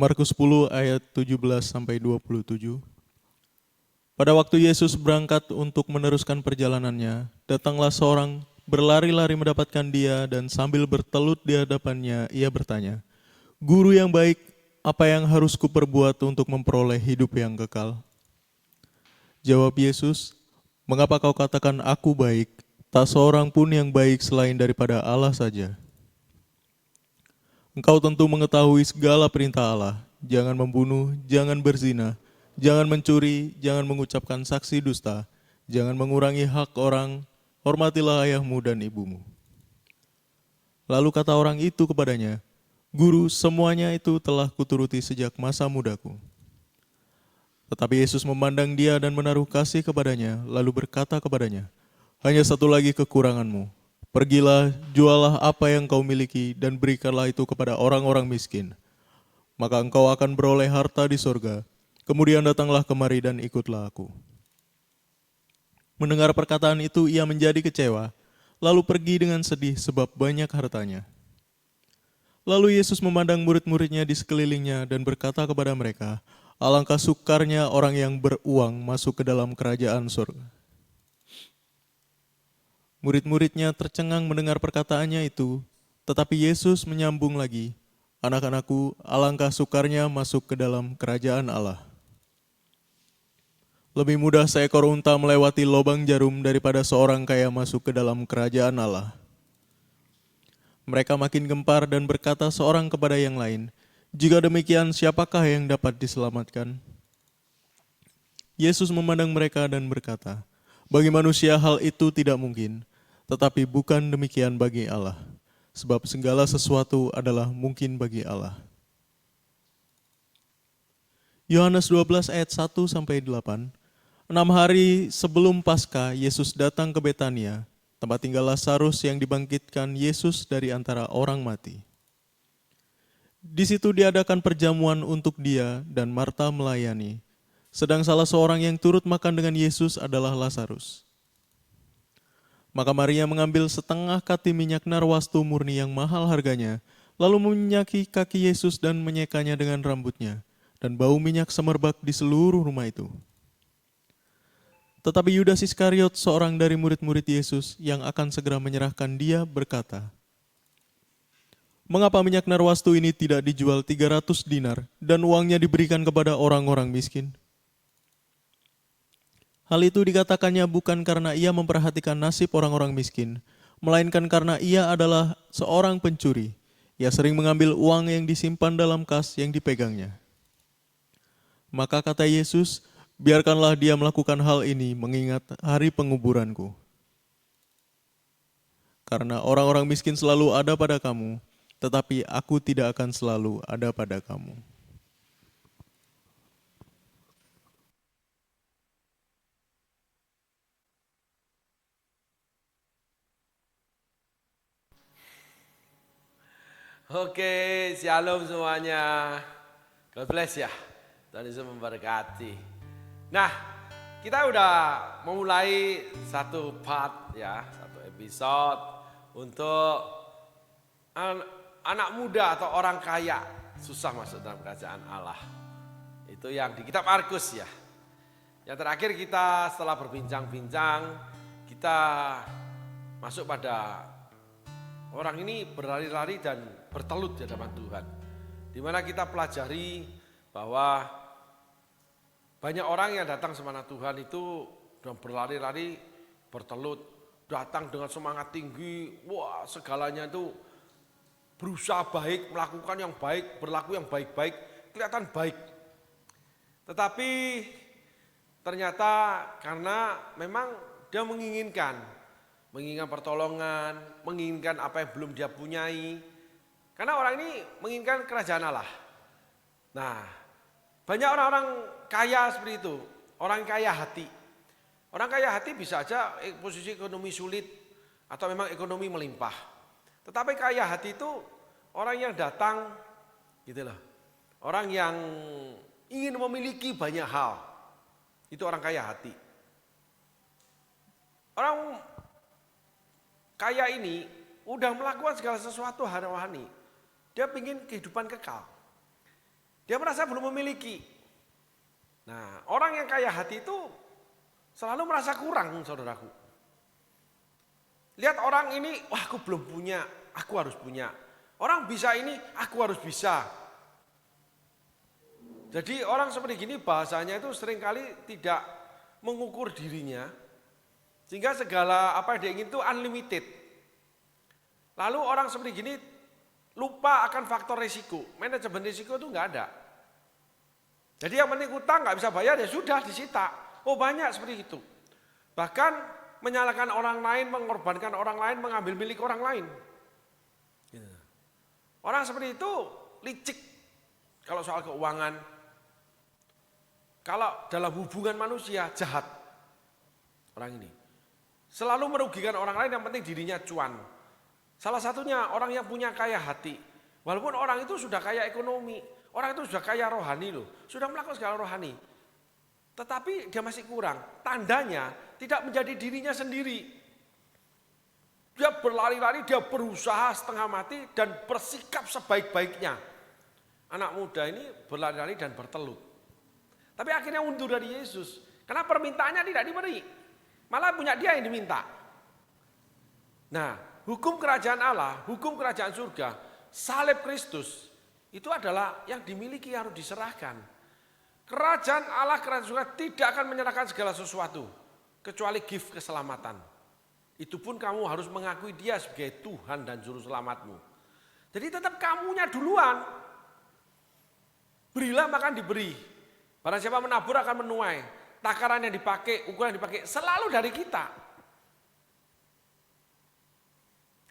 Markus 10 ayat 17 sampai 27. Pada waktu Yesus berangkat untuk meneruskan perjalanannya, datanglah seorang berlari-lari mendapatkan dia dan sambil bertelut di hadapannya, ia bertanya, "Guru yang baik, apa yang harus kuperbuat untuk memperoleh hidup yang kekal?" Jawab Yesus, "Mengapa kau katakan aku baik? Tak seorang pun yang baik selain daripada Allah saja. Engkau tentu mengetahui segala perintah Allah. Jangan membunuh, jangan berzina, jangan mencuri, jangan mengucapkan saksi dusta, jangan mengurangi hak orang, hormatilah ayahmu dan ibumu." Lalu kata orang itu kepadanya, "Guru, semuanya itu telah kuturuti sejak masa mudaku." Tetapi Yesus memandang dia dan menaruh kasih kepadanya, lalu berkata kepadanya, "Hanya satu lagi kekuranganmu. Pergilah, jualah apa yang kau miliki dan berikanlah itu kepada orang-orang miskin. Maka engkau akan beroleh harta di sorga. Kemudian datanglah kemari dan ikutlah aku." Mendengar perkataan itu ia menjadi kecewa, lalu pergi dengan sedih sebab banyak hartanya. Lalu Yesus memandang murid-muridnya di sekelilingnya dan berkata kepada mereka, "Alangkah sukarnya orang yang beruang masuk ke dalam kerajaan surga." Murid-muridnya tercengang mendengar perkataannya itu, tetapi Yesus menyambung lagi, "Anak-anakku, alangkah sukarnya masuk ke dalam kerajaan Allah. Lebih mudah seekor unta melewati lubang jarum daripada seorang kaya masuk ke dalam kerajaan Allah." Mereka makin gempar dan berkata seorang kepada yang lain, "Jika demikian, siapakah yang dapat diselamatkan?" Yesus memandang mereka dan berkata, "Bagi manusia hal itu tidak mungkin, tetapi bukan demikian bagi Allah. Sebab segala sesuatu adalah mungkin bagi Allah." Yohanes 12 ayat 1 sampai 8. 6 hari sebelum Paskah, Yesus datang ke Betania, tempat tinggal Lazarus yang dibangkitkan Yesus dari antara orang mati. Di situ diadakan perjamuan untuk dia dan Marta melayani. Sedang salah seorang yang turut makan dengan Yesus adalah Lazarus. Maka Maria mengambil setengah kati minyak narwastu murni yang mahal harganya, lalu menyaki kaki Yesus dan menyekanya dengan rambutnya, dan bau minyak semerbak di seluruh rumah itu. Tetapi Yudas Iskariot, seorang dari murid-murid Yesus yang akan segera menyerahkan dia, berkata, "Mengapa minyak narwastu ini tidak dijual 300 dinar dan uangnya diberikan kepada orang-orang miskin?" Hal itu dikatakannya bukan karena ia memperhatikan nasib orang-orang miskin, melainkan karena ia adalah seorang pencuri. Ia sering mengambil uang yang disimpan dalam kas yang dipegangnya. Maka kata Yesus, "Biarkanlah dia melakukan hal ini mengingat hari penguburanku. Karena orang-orang miskin selalu ada pada kamu, tetapi aku tidak akan selalu ada pada kamu." Oke, shalom semuanya. God bless ya. Tuhan Yesus memberkati. Nah, kita udah memulai satu part ya, satu episode untuk anak muda atau orang kaya susah masuk dalam kerajaan Allah. Itu yang di kitab Markus ya. Yang terakhir kita setelah berbincang-bincang, kita masuk pada orang ini berlari-lari dan bertelut di hadapan Tuhan. Di mana kita pelajari bahwa banyak orang yang datang semana Tuhan itu dan berlari-lari, bertelut, datang dengan semangat tinggi, wah segalanya itu berusaha baik, melakukan yang baik, berlaku yang baik-baik, kelihatan baik. Tetapi ternyata karena memang dia menginginkan pertolongan, menginginkan apa yang belum dia punyai. Karena orang ini menginginkan kerajaan Allah. Nah, banyak orang-orang kaya seperti itu, orang kaya hati. Orang kaya hati bisa aja posisi ekonomi sulit atau memang ekonomi melimpah. Tetapi kaya hati itu orang yang datang gitu loh. Orang yang ingin memiliki banyak hal. Itu orang kaya hati. Orang kaya ini udah melakukan segala sesuatu hari-hari. Dia ingin kehidupan kekal. Dia merasa belum memiliki. Nah, orang yang kaya hati itu selalu merasa kurang, saudaraku. Lihat orang ini, wah aku belum punya, aku harus punya. Orang bisa ini, aku harus bisa. Jadi orang seperti gini bahasanya itu seringkali tidak mengukur dirinya. Sehingga segala apa yang dia ingin itu unlimited. Lalu orang seperti gini lupa akan faktor risiko. Manajemen risiko itu enggak ada. Jadi yang penting utang nggak bisa bayar ya sudah disita. Oh banyak seperti itu. Bahkan menyalahkan orang lain, mengorbankan orang lain, mengambil milik orang lain. Orang seperti itu licik kalau soal keuangan. Kalau dalam hubungan manusia jahat. Orang ini selalu merugikan orang lain, yang penting dirinya cuan. Salah satunya orang yang punya kaya hati. Walaupun orang itu sudah kaya ekonomi, orang itu sudah kaya rohani loh, sudah melakukan segala rohani. Tetapi dia masih kurang. Tandanya tidak menjadi dirinya sendiri. Dia berlari-lari, dia berusaha setengah mati dan bersikap sebaik-baiknya. Anak muda ini berlari-lari dan bertelut. Tapi akhirnya undur dari Yesus. Karena permintaannya tidak diberi. Malah punya dia yang diminta. Nah, hukum kerajaan Allah, hukum kerajaan surga, salib Kristus, itu adalah yang dimiliki, harus diserahkan. Kerajaan Allah, kerajaan surga tidak akan menyerahkan segala sesuatu, kecuali gift keselamatan. Itu pun kamu harus mengakui dia sebagai Tuhan dan Juru Selamatmu. Jadi tetap kamunya duluan. Berilah maka diberi. Barang siapa menabur akan menuai. Takaran yang dipakai, ukuran yang dipakai selalu dari kita.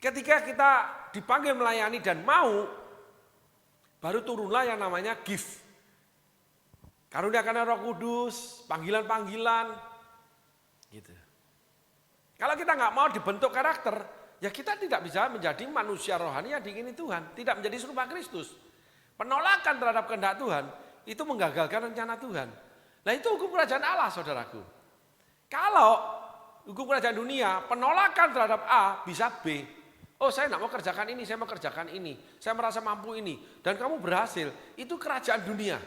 Ketika kita dipanggil melayani dan mau, baru turunlah yang namanya gift. Karunia karena Roh Kudus, panggilan-panggilan, gitu. Kalau kita nggak mau dibentuk karakter, ya kita tidak bisa menjadi manusia rohani yang diingini Tuhan, tidak menjadi serupa Kristus. Penolakan terhadap kehendak Tuhan itu menggagalkan rencana Tuhan. Nah itu hukum kerajaan Allah, saudaraku. Kalau hukum kerajaan dunia, penolakan terhadap A bisa B. Oh saya tidak mau kerjakan ini, saya mau kerjakan ini. Saya merasa mampu ini. Dan kamu berhasil, itu kerajaan dunia.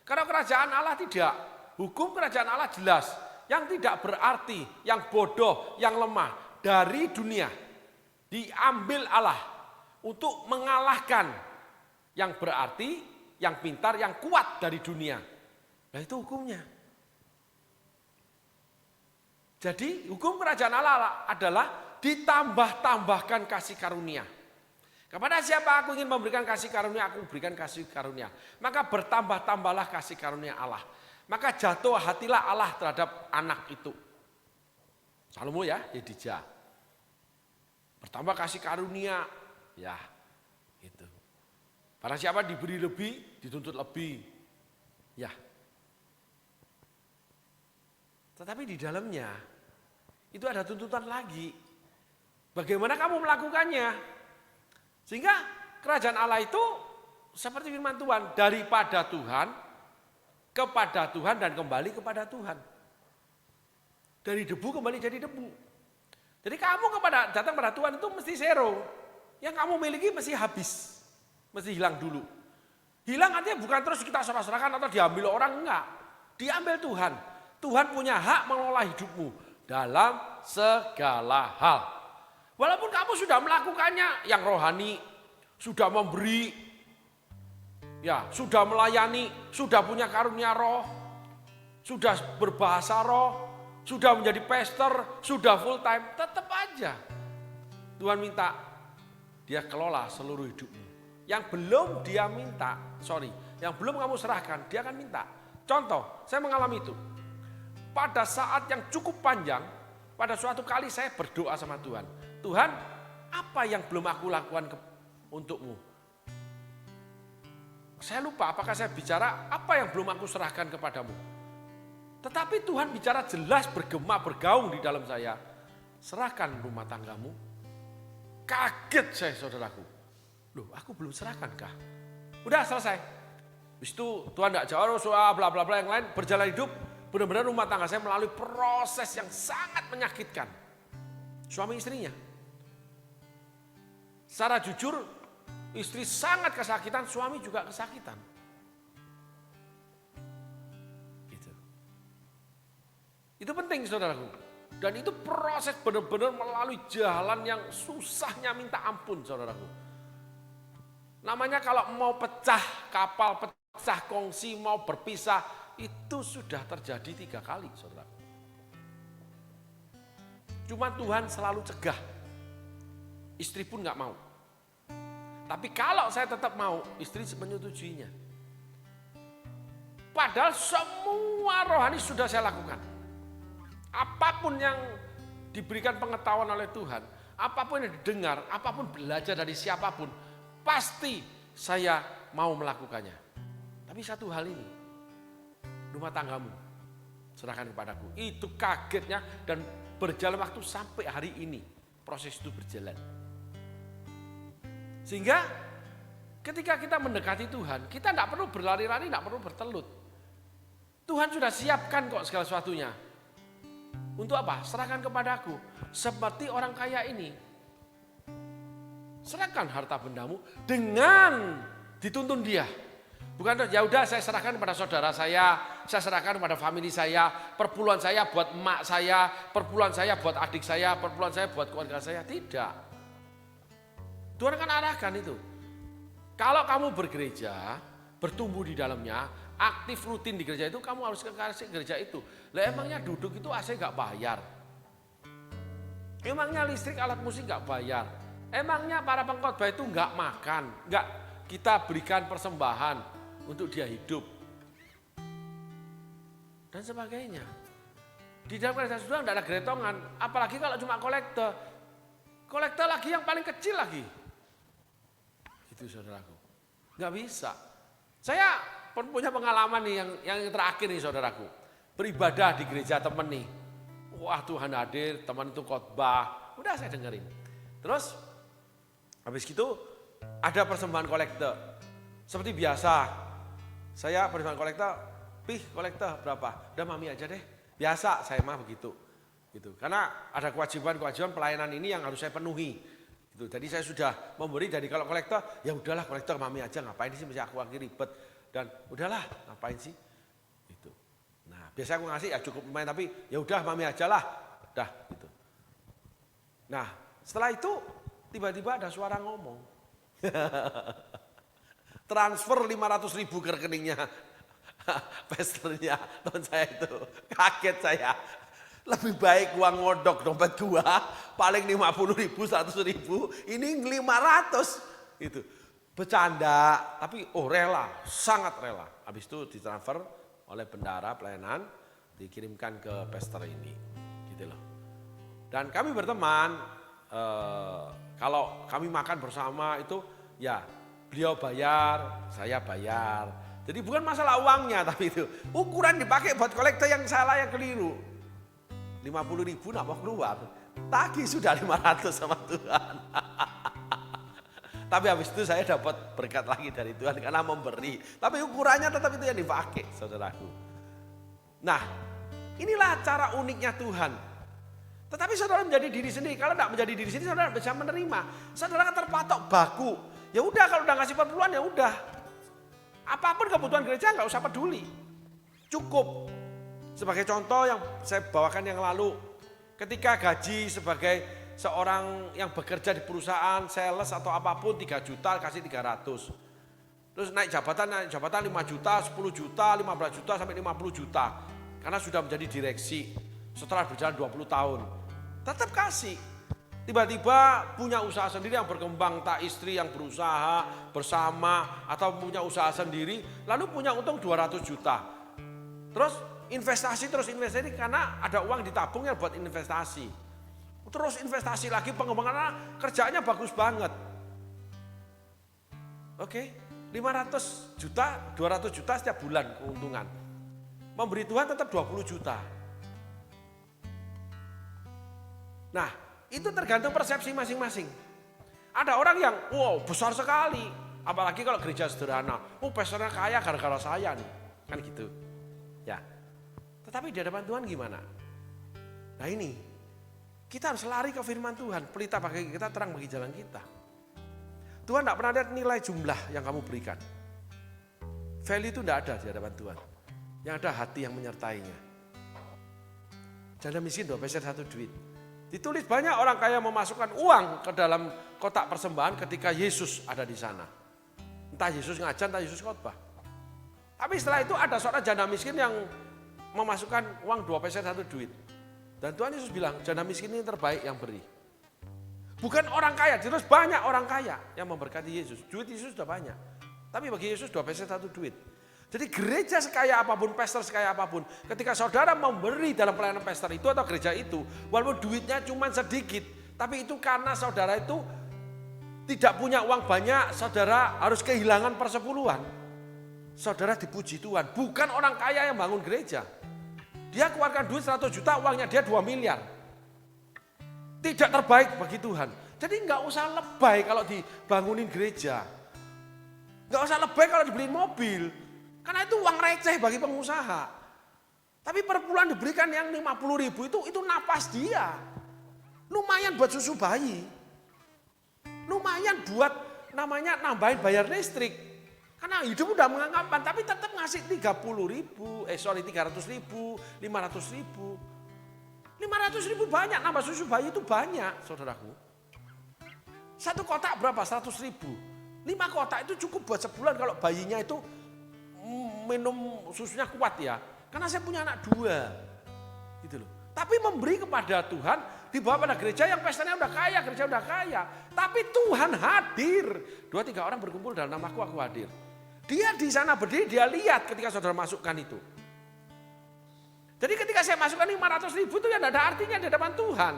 Karena kerajaan Allah tidak. Hukum kerajaan Allah jelas. Yang tidak berarti, yang bodoh, yang lemah. Dari dunia. Diambil Allah. Untuk mengalahkan yang berarti, yang pintar, yang kuat dari dunia. Nah itu hukumnya. Jadi hukum kerajaan Allah adalah ditambah-tambahkan kasih karunia. Kepada siapa aku ingin memberikan kasih karunia, aku berikan kasih karunia. Maka bertambah-tambahlah kasih karunia Allah. Maka jatuh hatilah Allah terhadap anak itu. Salomo ya, Yedija. Bertambah kasih karunia, ya itu. Para siapa diberi lebih, dituntut lebih. Ya. Tetapi di dalamnya itu ada tuntutan lagi. Bagaimana kamu melakukannya? Sehingga kerajaan Allah itu seperti firman Tuhan, daripada Tuhan, kepada Tuhan dan kembali kepada Tuhan. Dari debu kembali jadi debu. Jadi kamu datang pada Tuhan itu mesti zero. Yang kamu miliki mesti habis. Mesti hilang dulu. Hilang artinya bukan terus kita serah-serahkan atau diambil orang, enggak. Diambil Tuhan. Tuhan punya hak mengelola hidupmu dalam segala hal. Walaupun kamu sudah melakukannya yang rohani, sudah memberi, ya, sudah melayani, sudah punya karunia roh, sudah berbahasa roh, sudah menjadi pastor, sudah full time, tetap aja Tuhan minta dia kelola seluruh hidupmu. Yang belum dia minta, yang belum kamu serahkan, dia akan minta. Contoh, saya mengalami itu. Pada saat yang cukup panjang, pada suatu kali saya berdoa sama Tuhan. Tuhan, apa yang belum aku lakukan untukmu? Saya lupa apakah saya bicara apa yang belum aku serahkan kepadamu. Tetapi Tuhan bicara jelas, bergema, bergaung di dalam saya. Serahkan rumah tanggamu. Kaget saya, saudaraku. Loh, aku belum serahkan kah? Udah selesai. Habis itu Tuhan tidak jawab, soal bla bla bla yang lain, berjalan hidup. Benar-benar rumah tangga saya melalui proses yang sangat menyakitkan. Suami istrinya. Secara jujur, istri sangat kesakitan, suami juga kesakitan. Itu penting saudaraku. Dan itu proses benar-benar melalui jalan yang susahnya minta ampun saudaraku. Namanya kalau mau pecah kapal, pecah kongsi, mau berpisah, itu sudah terjadi 3 kali saudaraku. Cuma Tuhan selalu cegah. Istri pun gak mau. Tapi kalau saya tetap mau, istri menyetujuinya. Padahal semua rohani sudah saya lakukan. Apapun yang diberikan pengetahuan oleh Tuhan, apapun yang didengar, apapun belajar dari siapapun, pasti saya mau melakukannya. Tapi satu hal ini, rumah tanggamu, serahkan kepadaku. Itu kagetnya dan berjalan waktu sampai hari ini, proses itu berjalan. Sehingga ketika kita mendekati Tuhan, kita tidak perlu berlari-lari, tidak perlu bertelut. Tuhan sudah siapkan kok segala sesuatunya. Untuk apa? Serahkan kepadaku. Seperti orang kaya ini. Serahkan harta bendamu dengan dituntun dia. Bukan ya udah saya serahkan kepada saudara saya serahkan kepada famili saya, perpuluhan saya buat emak saya, perpuluhan saya buat adik saya, perpuluhan saya buat keluarga saya. Tidak. Tuhan akan arahkan itu. Kalau kamu bergereja, bertumbuh di dalamnya, aktif rutin di gereja itu, kamu harus ke gereja itu. Lah emangnya duduk itu AC gak bayar? Emangnya listrik alat musik gak bayar? Emangnya para pengkhotbah itu gak makan? Gak kita berikan persembahan untuk dia hidup? Dan sebagainya. Di dalam gereja sudah gak ada geretongan, apalagi kalau cuma kolektor. Kolektor lagi yang paling kecil lagi. Itu saudaraku. Gak bisa. Saya punya pengalaman nih yang terakhir nih saudaraku. Beribadah di gereja temen nih. Wah Tuhan hadir, teman itu khotbah. Udah saya dengerin. Terus habis gitu ada persembahan kolektor. Seperti biasa. Saya persembahan kolektor, kolektor berapa? Udah mami aja deh. Biasa saya mah begitu. Gitu. Karena ada kewajiban-kewajiban pelayanan ini yang harus saya penuhi. Gitu. Jadi saya sudah memberi dari kalau kolektor, ya udahlah kolektor mami aja, ngapain sih mesti aku lagi ribet. Dan udahlah, ngapain sih? Gitu. Nah, biasa aku ngasih ya cukup lumayan, tapi ya udah mami aja lah. Udah gitu. Nah, setelah itu tiba-tiba ada suara ngomong. Transfer 500.000 ke rekeningnya. Pesternya, teman saya itu. Kaget saya. Lebih baik uang ngodok dompet gua, paling 50.000, 100.000, ini 500 gitu. Bercanda, tapi rela, sangat rela. Habis itu ditransfer oleh bendara pelayanan, dikirimkan ke pester ini, gitu loh. Dan kami berteman, kalau kami makan bersama itu, ya beliau bayar, saya bayar. Jadi bukan masalah uangnya, tapi itu ukuran dipakai buat kolektor yang salah, yang keliru. 50.000 nak mau keluar, tagih sudah 500 sama Tuhan. Tapi habis itu saya dapat berkat lagi dari Tuhan karena memberi. Tapi ukurannya tetap itu yang dipakai, saudaraku. Nah, inilah cara uniknya Tuhan. Tetapi saudara menjadi diri sendiri. Kalau tidak menjadi diri sendiri, saudara bisa menerima. Saudara kan terpatok baku. Ya udah, kalau udah ngasih perpuluhan ya udah. Apapun kebutuhan gereja nggak usah peduli. Cukup. Sebagai contoh yang saya bawakan yang lalu, ketika gaji sebagai seorang yang bekerja di perusahaan, sales atau apapun 3 juta kasih 300. Terus naik jabatan 5 juta, 10 juta, 15 juta sampai 50 juta. Karena sudah menjadi direksi setelah berjalan 20 tahun. Tetap kasih. Tiba-tiba punya usaha sendiri yang berkembang, tak istri yang berusaha bersama atau punya usaha sendiri, lalu punya untung 200 juta. Terus investasi karena ada uang ditabung yang buat investasi. Terus investasi lagi, pengembangan kerjaannya bagus banget. Oke, 500 juta, 200 juta setiap bulan keuntungan. Memberi Tuhan tetap 20 juta. Nah, itu tergantung persepsi masing-masing. Ada orang yang, wow besar sekali. Apalagi kalau gereja sederhana. Pastornya kaya gara-gara saya nih. Kan gitu. Ya. Tetapi di hadapan Tuhan gimana? Nah ini, kita harus lari ke firman Tuhan. Pelita bagi kita, terang bagi jalan kita. Tuhan tidak pernah lihat nilai jumlah yang kamu berikan. Value itu tidak ada di hadapan Tuhan. Yang ada hati yang menyertainya. Janda miskin 2 peser 1 duit. Ditulis banyak orang kaya memasukkan uang ke dalam kotak persembahan ketika Yesus ada di sana. Entah Yesus ngajar, entah Yesus khotbah. Tapi setelah itu ada seorang janda miskin yang memasukkan uang 2 peser 1 duit. Dan Tuhan Yesus bilang, janda miskin ini terbaik yang beri. Bukan orang kaya, terus banyak orang kaya yang memberkati Yesus. Duit Yesus sudah banyak. Tapi bagi Yesus 2 peser 1 duit. Jadi gereja sekaya apapun, pastor sekaya apapun, ketika saudara memberi dalam pelayanan pastor itu atau gereja itu, walaupun duitnya cuma sedikit, tapi itu karena saudara itu tidak punya uang banyak, saudara harus kehilangan persepuluhan. Saudara dipuji Tuhan, bukan orang kaya yang bangun gereja. Dia keluarkan duit 100 juta, uangnya dia 2 miliar. Tidak terbaik bagi Tuhan. Jadi nggak usah lebay kalau dibangunin gereja. Nggak usah lebay kalau dibeliin mobil. Karena itu uang receh bagi pengusaha. Tapi per bulan diberikan yang 50 ribu itu napas dia. Lumayan buat susu bayi. Lumayan buat namanya nambahin bayar listrik. Karena hidup udah mengangkat, tapi tetap ngasih 300 ribu, 500 ribu. 500 ribu banyak, nambah susu bayi itu banyak, saudaraku. Satu kotak berapa? 100 ribu. 5 kotak itu cukup buat sebulan kalau bayinya itu minum susunya kuat ya. Karena saya punya anak 2. Gitu loh. Tapi memberi kepada Tuhan dibawa pada gereja yang pestanya udah kaya, gereja udah kaya. Tapi Tuhan hadir. 2-3 orang berkumpul dalam namaku, aku hadir. Dia di sana berdiri, dia lihat ketika saudara masukkan itu. Jadi ketika saya masukkan 500 ribu itu ya tidak ada artinya di hadapan Tuhan.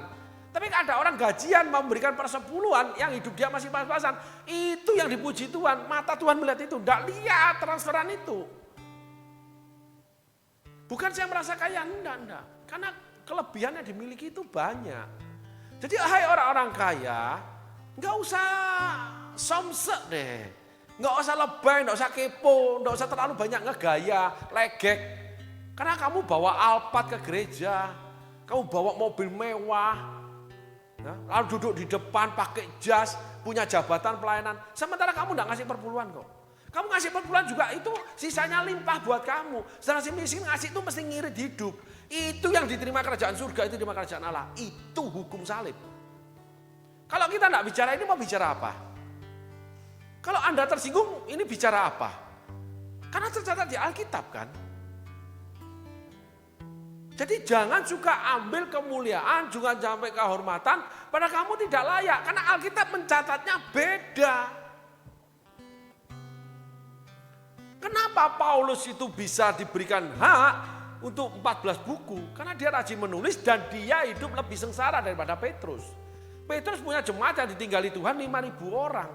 Tapi ada orang gajian memberikan persepuluhan yang hidup dia masih pas-pasan. Itu yang dipuji Tuhan. Mata Tuhan melihat itu. Tidak lihat transferan itu. Bukan saya merasa kaya, enggak. Karena kelebihan yang dimiliki itu banyak. Jadi hai orang-orang kaya, enggak usah somsek deh. Enggak usah lebay, enggak usah kepo, enggak usah terlalu banyak ngegaya, legek. Karena kamu bawa Alphard ke gereja, kamu bawa mobil mewah, ya, lalu duduk di depan pakai jas, punya jabatan pelayanan. Sementara kamu enggak ngasih perpuluhan kok. Kamu ngasih perpuluhan juga itu sisanya limpah buat kamu. Sedangkan si miskin ngasih itu mesti ngirit hidup. Itu yang diterima kerajaan surga, itu diterima kerajaan Allah. Itu hukum salib. Kalau kita enggak bicara ini mau bicara apa? Kalau Anda tersinggung ini bicara apa? Karena tercatat di Alkitab kan. Jadi jangan suka ambil kemuliaan, juga sampai kehormatan, padahal kamu tidak layak. Karena Alkitab mencatatnya beda. Kenapa Paulus itu bisa diberikan hak untuk 14 buku? Karena dia rajin menulis dan dia hidup lebih sengsara daripada Petrus. Petrus punya jemaat yang ditinggali Tuhan 5.000 orang.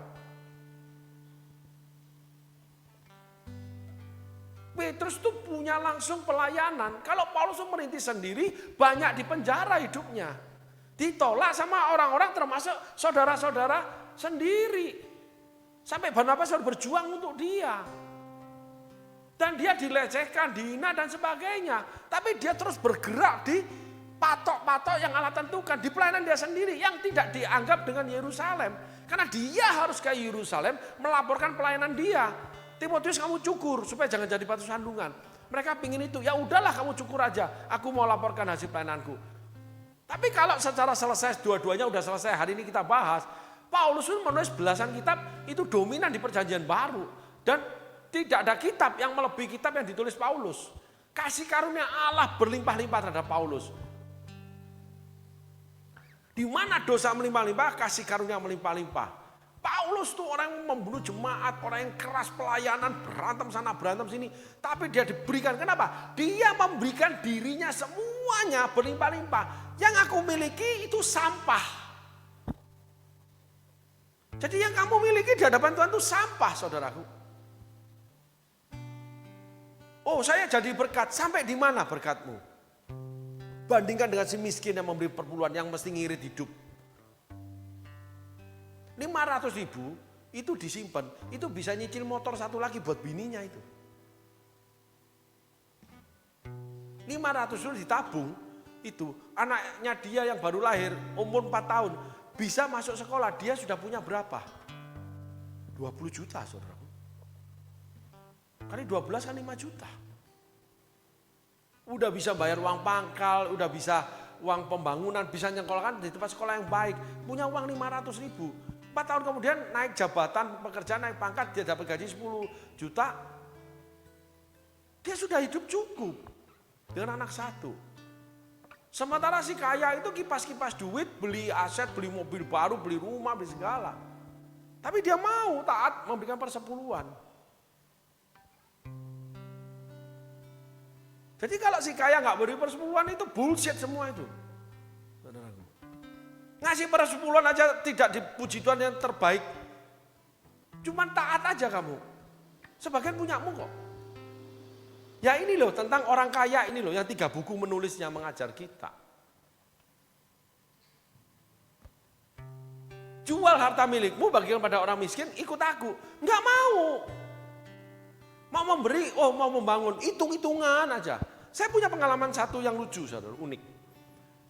Petrus itu punya langsung pelayanan. Kalau Paulus itu merintis sendiri, banyak di penjara hidupnya. Ditolak sama orang-orang termasuk saudara-saudara sendiri. Sampai Barnabas harus berjuang untuk dia. Dan dia dilecehkan, dihina dan sebagainya. Tapi dia terus bergerak di patok-patok yang Allah tentukan. Di pelayanan dia sendiri yang tidak dianggap dengan Yerusalem. Karena dia harus ke Yerusalem melaporkan pelayanan dia. Timotius kamu cukur supaya jangan jadi batu sandungan. Mereka pingin itu, ya udahlah kamu cukur aja. Aku mau laporkan hasil pelayananku. Tapi kalau secara selesai dua-duanya udah selesai, hari ini kita bahas. Paulus pun menulis belasan kitab itu dominan di perjanjian baru. Dan tidak ada kitab yang melebihi kitab yang ditulis Paulus. Kasih karunia Allah berlimpah-limpah terhadap Paulus. Di mana dosa melimpah-limpah, kasih karunia melimpah-limpah. Paulus tuh orang yang membunuh jemaat, orang yang keras pelayanan, berantem sana, berantem sini. Tapi dia diberikan, kenapa? Dia memberikan dirinya semuanya berlimpah-limpah. Yang aku miliki itu sampah. Jadi yang kamu miliki di hadapan Tuhan itu sampah, saudaraku. Oh, saya jadi berkat. Sampai di mana berkatmu? Bandingkan dengan si miskin yang memberi perpuluhan yang mesti ngirit hidup. 500 ribu itu disimpan, itu bisa nyicil motor satu lagi buat bininya itu. 500 ribu ditabung, itu anaknya dia yang baru lahir, umur 4 tahun, bisa masuk sekolah, dia sudah punya berapa? 20 juta saudaraku. Kali 12 kan 5 juta. Udah bisa bayar uang pangkal, udah bisa uang pembangunan, bisa nyekolahkan di tempat sekolah yang baik. Punya uang 500.000. 4 tahun kemudian naik jabatan, pekerjaan naik pangkat, dia dapat gaji 10 juta. Dia sudah hidup cukup dengan anak satu. Sementara si kaya itu kipas-kipas duit, beli aset, beli mobil baru, beli rumah, beli segala. Tapi dia mau taat memberikan persepuluhan. Jadi kalau si kaya nggak beri persepuluhan itu bullshit semua itu. Saudaraku. Ngasih persepuluhan aja tidak dipuji Tuhan yang terbaik. Cuman taat aja kamu. Sebagian punyamu kok. Ya ini loh tentang orang kaya ini loh yang 3 buku menulisnya mengajar kita. Jual harta milikmu bagikan pada orang miskin, ikut aku. Enggak mau. Mau memberi, mau membangun, hitung-hitungan aja. Saya punya pengalaman satu yang lucu, saudara, unik.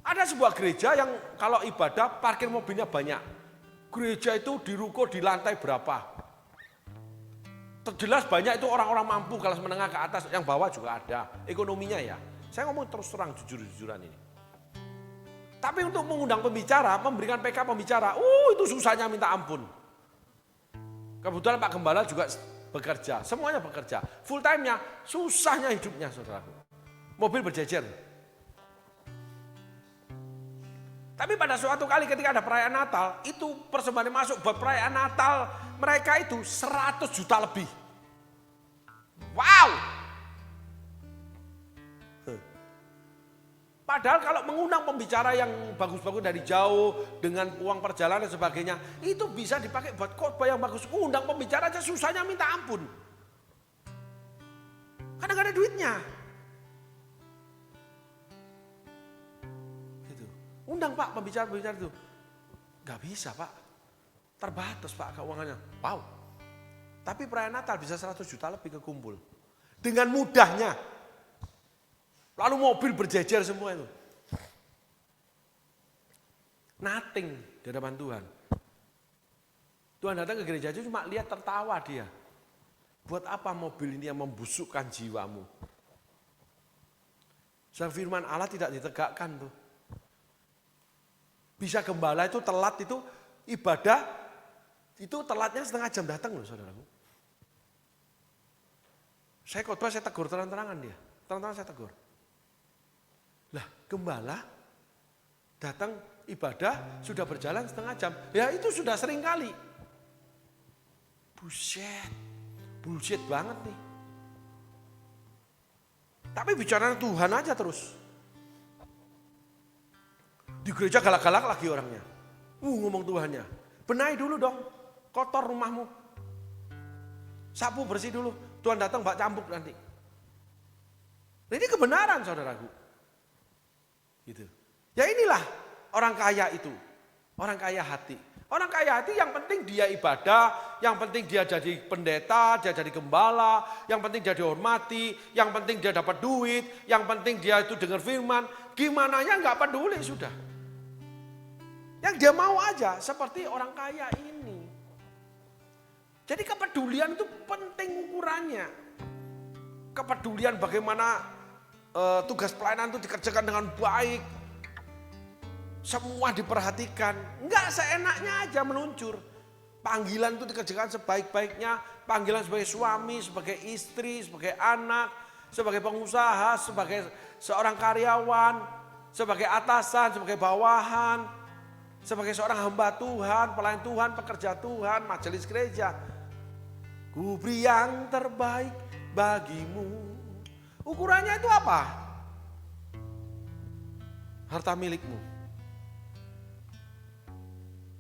Ada sebuah gereja yang kalau ibadah parkir mobilnya banyak. Gereja itu di ruko di lantai berapa? Jelas banyak itu orang-orang mampu kelas menengah ke atas, yang bawah juga ada ekonominya ya. Saya ngomong terus terang jujur-jujuran ini. Tapi untuk mengundang pembicara, memberikan PK pembicara, itu susahnya minta ampun. Kebetulan Pak Gembala juga bekerja, semuanya bekerja. Full time-nya, susahnya hidupnya saudaraku. Mobil berjejer. Tapi pada suatu kali ketika ada perayaan Natal, itu persembahan yang masuk buat perayaan Natal mereka itu 100 juta lebih. Wow! Padahal kalau mengundang pembicara yang bagus-bagus dari jauh dengan uang perjalanan dan sebagainya, itu bisa dipakai buat khotbah yang bagus. Undang pembicara aja susahnya minta ampun. Karena gak ada duitnya. Gitu. Undang Pak pembicara-pembicara itu. Gak bisa Pak. Terbatas Pak keuangannya. Wow. Tapi perayaan Natal bisa 100 juta lebih kekumpul. Dengan mudahnya. Lalu mobil berjejer semua itu. Nothing di hadapan Tuhan. Tuhan datang ke gereja itu cuma lihat tertawa dia. Buat apa mobil ini yang membusukkan jiwamu? Sebab firman Allah tidak ditegakkan tuh. Bisa gembala itu telat itu ibadah. Itu telatnya setengah jam datang loh saudaraku. Saya khotbah, saya tegur terang-terangan dia. Terang-terangan saya tegur. Lah gembala datang ibadah sudah berjalan setengah jam. Ya itu sudah sering kali. Bullshit banget nih. Tapi bicara Tuhan aja terus. Di gereja galak-galak lagi orangnya. Ngomong Tuhannya. Benahi dulu dong. Kotor rumahmu. Sapu bersih dulu. Tuhan datang bak cambuk nanti. Nah, ini kebenaran saudaraku. Gitu. Ya inilah orang kaya itu. Orang kaya hati. Orang kaya hati yang penting dia ibadah. Yang penting dia jadi pendeta. Dia jadi gembala. Yang penting dia dihormati. Yang penting dia dapat duit. Yang penting dia itu dengar firman. Gimananya gak peduli sudah. Yang dia mau aja seperti orang kaya ini. Jadi kepedulian itu penting ukurannya. Kepedulian bagaimana tugas pelayanan itu dikerjakan dengan baik. Semua diperhatikan. Enggak seenaknya aja meluncur. Panggilan itu dikerjakan sebaik-baiknya. Panggilan sebagai suami, sebagai istri, sebagai anak, sebagai pengusaha, sebagai seorang karyawan, sebagai atasan, sebagai bawahan, sebagai seorang hamba Tuhan, pelayan Tuhan, pekerja Tuhan, majelis gereja. Ku beri yang terbaik bagimu. Ukurannya itu apa? Harta milikmu.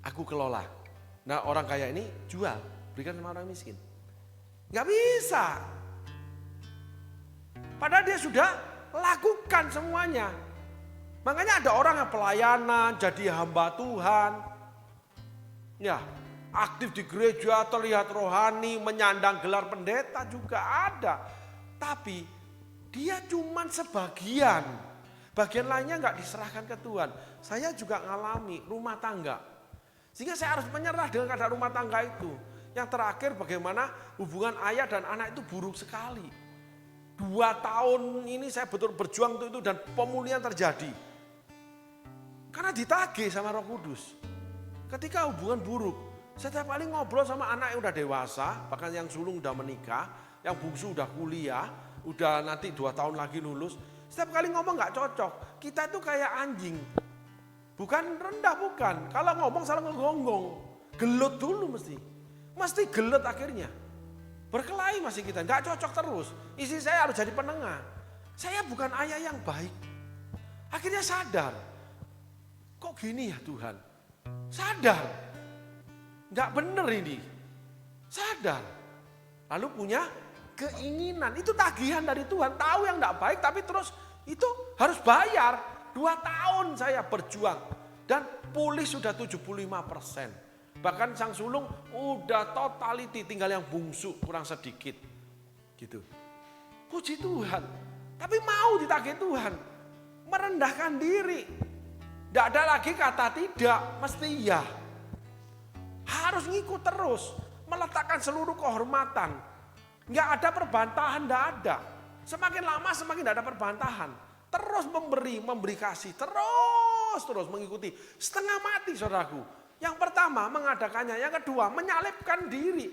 Aku kelola. Nah orang kaya ini jual, berikan sama orang miskin. Gak bisa. Padahal dia sudah lakukan semuanya. Makanya ada orang yang pelayanan, jadi hamba Tuhan. Ya, aktif di gereja, terlihat rohani, menyandang gelar pendeta juga ada. Tapi dia cuman sebagian. Bagian lainnya nggak diserahkan ke Tuhan. Saya juga ngalami rumah tangga. Sehingga saya harus menyerah dengan keadaan rumah tangga itu. Yang terakhir bagaimana hubungan ayah dan anak itu buruk sekali. 2 tahun ini saya betul berjuang untuk itu dan pemulihan terjadi. Karena ditagih sama Roh Kudus. Ketika hubungan buruk, setiap kali ngobrol sama anak yang udah dewasa, bahkan yang sulung udah menikah, yang bungsu udah kuliah, udah nanti 2 tahun lagi lulus. Setiap kali ngomong gak cocok, kita itu kayak anjing. Bukan rendah, bukan. Kalau ngomong salah ngegonggong, gelut dulu mesti. Mesti gelut akhirnya. Berkelahi masih kita, gak cocok terus. Istri saya harus jadi penengah. Saya bukan ayah yang baik. Akhirnya sadar, kok gini ya Tuhan? Sadar, gak bener ini. Sadar. Lalu punya keinginan, itu tagihan dari Tuhan. Tahu yang gak baik tapi terus itu harus bayar. 2 tahun saya berjuang dan pulih sudah 75%. Bahkan sang sulung udah totality, tinggal yang bungsu kurang sedikit. Gitu. Puji Tuhan. Tapi mau ditagih Tuhan. Merendahkan diri. Tidak ada lagi kata tidak, mesti ya. Harus ngikut terus. Meletakkan seluruh kehormatan. Nggak ada perbantahan, nggak ada. Semakin lama semakin nggak ada perbantahan. Terus memberi kasih. Terus mengikuti. Setengah mati saudaraku. Yang pertama mengadakannya, yang kedua menyalipkan diri.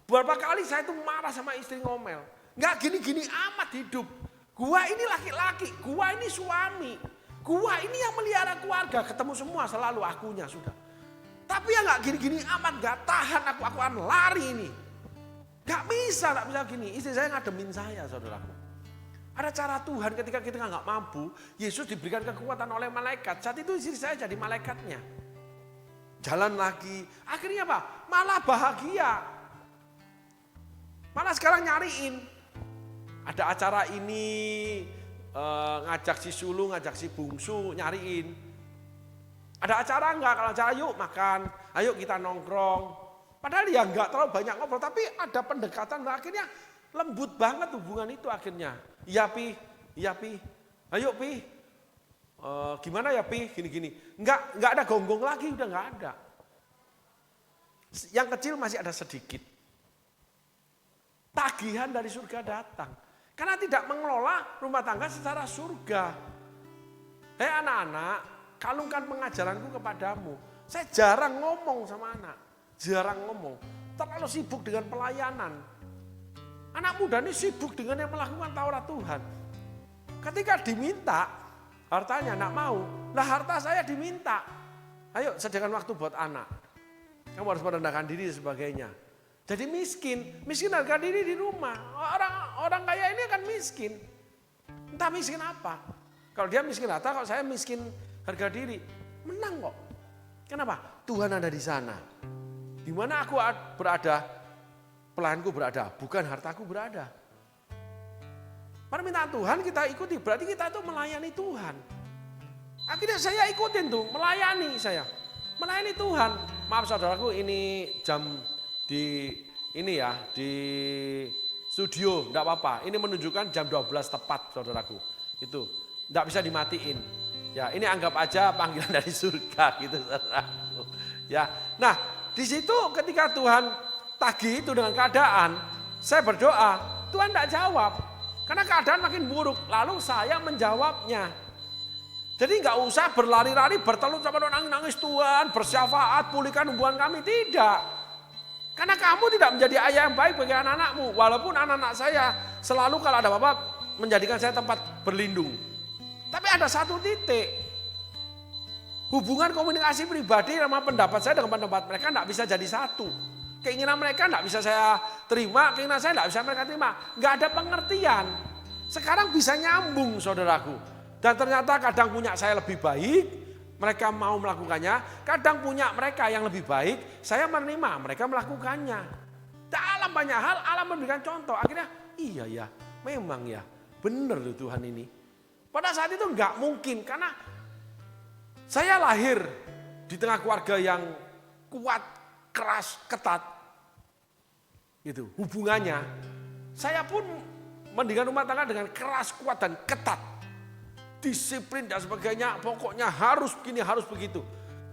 Berapa kali saya itu marah sama istri ngomel. Nggak gini-gini amat hidup. Gua ini laki-laki, gua ini suami. Gua ini yang melihara keluarga, ketemu semua selalu akunya sudah. Tapi ya nggak gini-gini amat, nggak tahan aku akan lari ini. Nggak bisa gini. Istri saya ngademin saya saudaraku. Ada cara Tuhan ketika kita nggak mampu, Yesus diberikan kekuatan oleh malaikat. Saat itu istri saya jadi malaikatnya. Jalan lagi, akhirnya apa? Malah bahagia. Malah sekarang nyariin. Ada acara ini, ngajak si sulung, ngajak si bungsu, nyariin. Ada acara enggak? Kalau acara yuk makan, ayo kita nongkrong. Padahal ya enggak terlalu banyak ngobrol, tapi ada pendekatan. Akhirnya lembut banget hubungan itu akhirnya. Iya Pi, ayo Pi. Gimana ya Pi, gini-gini. Enggak ada gonggong lagi, udah enggak ada. Yang kecil masih ada sedikit. Tagihan dari surga datang. Karena tidak mengelola rumah tangga secara surga. Hei anak-anak, kalungkan pengajaranku kepadamu. Saya jarang ngomong sama anak. Jarang ngomong. Terlalu sibuk dengan pelayanan. Anak muda ini sibuk dengan yang melakukan Taurat Tuhan. Ketika diminta, hartanya enggak mau. Lah harta saya diminta. Ayo sediakan waktu buat anak. Kamu harus merendahkan diri dan sebagainya. Jadi miskin harga diri di rumah. Orang kaya ini akan miskin. Entah miskin apa. Kalau dia miskin harta, kalau saya miskin harga diri, menang kok. Kenapa? Tuhan ada di sana. Di mana aku berada, pelayanku berada, bukan hartaku berada. Permintaan Tuhan kita ikuti, berarti kita itu melayani Tuhan. Akhirnya saya ikutin tuh, melayani saya. Melayani Tuhan. Maaf saudaraku, ini jam di studio, enggak apa-apa. Ini menunjukkan jam 12 tepat saudaraku. Itu, enggak bisa dimatiin. Ya, ini anggap aja panggilan dari surga gitu saudaraku. Ya. Nah, di situ ketika Tuhan tagih itu dengan keadaan, saya berdoa, Tuhan enggak jawab. Karena keadaan makin buruk, lalu saya menjawabnya. Jadi enggak usah berlari-lari, bertelut sama nangis-nangis Tuhan, bersyafaat, pulihkan hubungan kami, tidak. Karena kamu tidak menjadi ayah yang baik bagi anak-anakmu. Walaupun anak-anak saya selalu kalau ada apa-apa menjadikan saya tempat berlindung. Tapi ada satu titik. Hubungan komunikasi pribadi sama pendapat saya dengan pendapat mereka tidak bisa jadi satu. Keinginan mereka tidak bisa saya terima, keinginan saya tidak bisa mereka terima. Nggak ada pengertian. Sekarang bisa nyambung saudaraku. Dan ternyata kadang punya saya lebih baik, mereka mau melakukannya. Kadang punya mereka yang lebih baik, saya menerima mereka melakukannya. Dalam banyak hal Allah memberikan contoh. Akhirnya iya ya, memang ya, benar loh Tuhan ini. Pada saat itu enggak mungkin karena saya lahir di tengah keluarga yang kuat, keras, ketat. Gitu, hubungannya. Saya pun mendirikan rumah tangga dengan keras, kuat dan ketat. Disiplin dan sebagainya, pokoknya harus begini, harus begitu.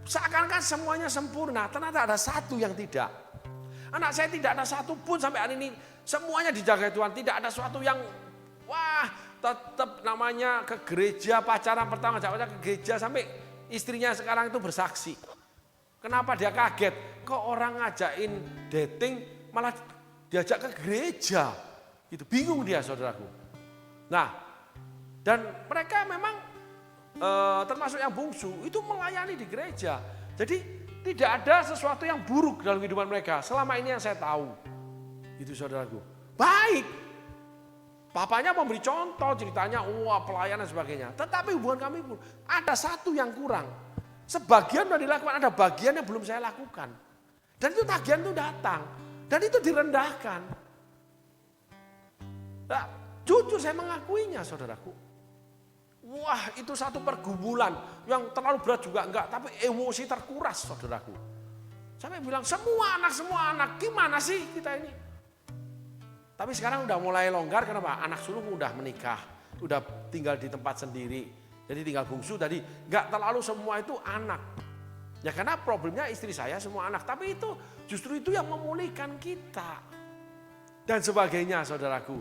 Seakan-akan semuanya sempurna, ternyata ada satu yang tidak. Anak saya tidak ada satu pun sampai hari ini, semuanya dijaga Tuhan, tidak ada sesuatu yang Wah, tetap namanya ke gereja, pacaran pertama pacaran ke gereja sampai istrinya sekarang itu bersaksi. Kenapa dia kaget? Kok orang ngajakin dating malah diajak ke gereja? Gitu, bingung dia saudaraku. Nah, dan mereka memang termasuk yang bungsu itu melayani di gereja. Jadi tidak ada sesuatu yang buruk dalam kehidupan mereka. Selama ini yang saya tahu. Itu saudaraku. Baik. Papanya memberi contoh ceritanya, wah pelayanan dan sebagainya. Tetapi hubungan kami pun ada satu yang kurang. Sebagian sudah dilakukan, ada bagian yang belum saya lakukan. Dan itu tagihan itu datang. Dan itu direndahkan. Nah, jujur saya mengakuinya saudaraku. Wah itu satu pergumulan yang terlalu berat juga enggak. Tapi emosi terkuras saudaraku. Sampai bilang semua anak gimana sih kita ini. Tapi sekarang udah mulai longgar, kenapa? Anak sulung udah menikah. Udah tinggal di tempat sendiri. Jadi tinggal bungsu tadi. Enggak terlalu semua itu anak. Ya karena problemnya istri saya semua anak. Tapi itu justru itu yang memulihkan kita. Dan sebagainya saudaraku.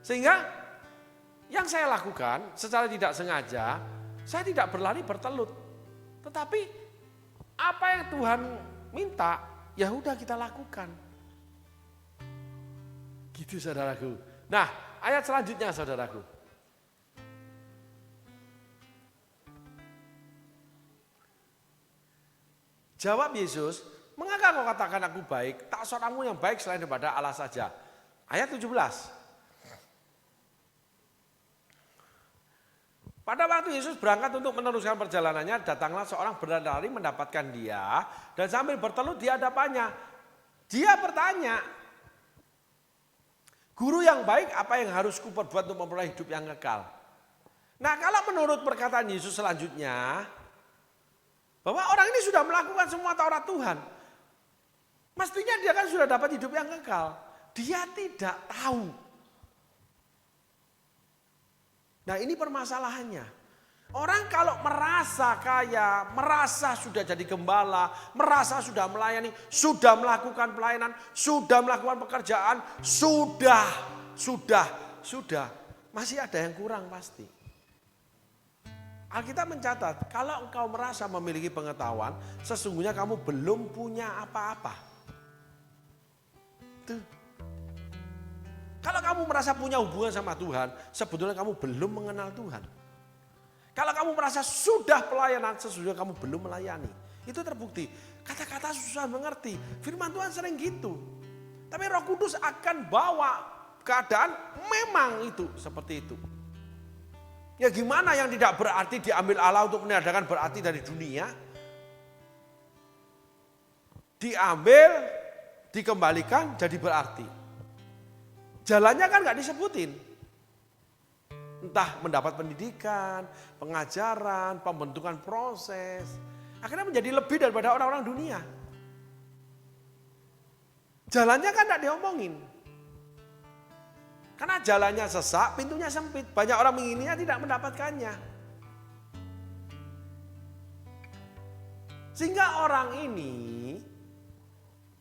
Sehingga yang saya lakukan secara tidak sengaja, saya tidak berlari bertelut. Tetapi apa yang Tuhan minta, ya udah kita lakukan. Gitu saudaraku. Nah, ayat selanjutnya saudaraku. Jawab Yesus, mengapa kau katakan aku baik? Tak seorangmu yang baik selain daripada Allah saja. Ayat 17. Pada waktu Yesus berangkat untuk meneruskan perjalanannya, datanglah seorang berlari mendapatkan dia, dan sambil bertelut di hadapannya. Dia bertanya, guru yang baik, apa yang harus kuperbuat untuk memperoleh hidup yang kekal? Nah kalau menurut perkataan Yesus selanjutnya, bahwa orang ini sudah melakukan semua Taurat Tuhan. Mestinya dia kan sudah dapat hidup yang kekal. Dia tidak tahu. Nah ini permasalahannya. Orang kalau merasa kaya, merasa sudah jadi gembala, merasa sudah melayani, sudah melakukan pelayanan, sudah melakukan pekerjaan, sudah. Masih ada yang kurang pasti. Alkitab mencatat, kalau engkau merasa memiliki pengetahuan, sesungguhnya kamu belum punya apa-apa. Tuh. Kalau kamu merasa punya hubungan sama Tuhan, sebetulnya kamu belum mengenal Tuhan. Kalau kamu merasa sudah pelayanan, sesungguhnya kamu belum melayani. Itu terbukti. Kata-kata susah mengerti. Firman Tuhan sering gitu. Tapi Roh Kudus akan bawa keadaan memang itu seperti itu. Ya gimana yang tidak berarti diambil Allah untuk meniadakan berarti dari dunia? Diambil, dikembalikan jadi berarti. Jalannya kan gak disebutin. Entah mendapat pendidikan, pengajaran, pembentukan proses. Akhirnya menjadi lebih daripada orang-orang dunia. Jalannya kan gak diomongin. Karena jalannya sesak, pintunya sempit. Banyak orang mengingininya tidak mendapatkannya. Sehingga orang ini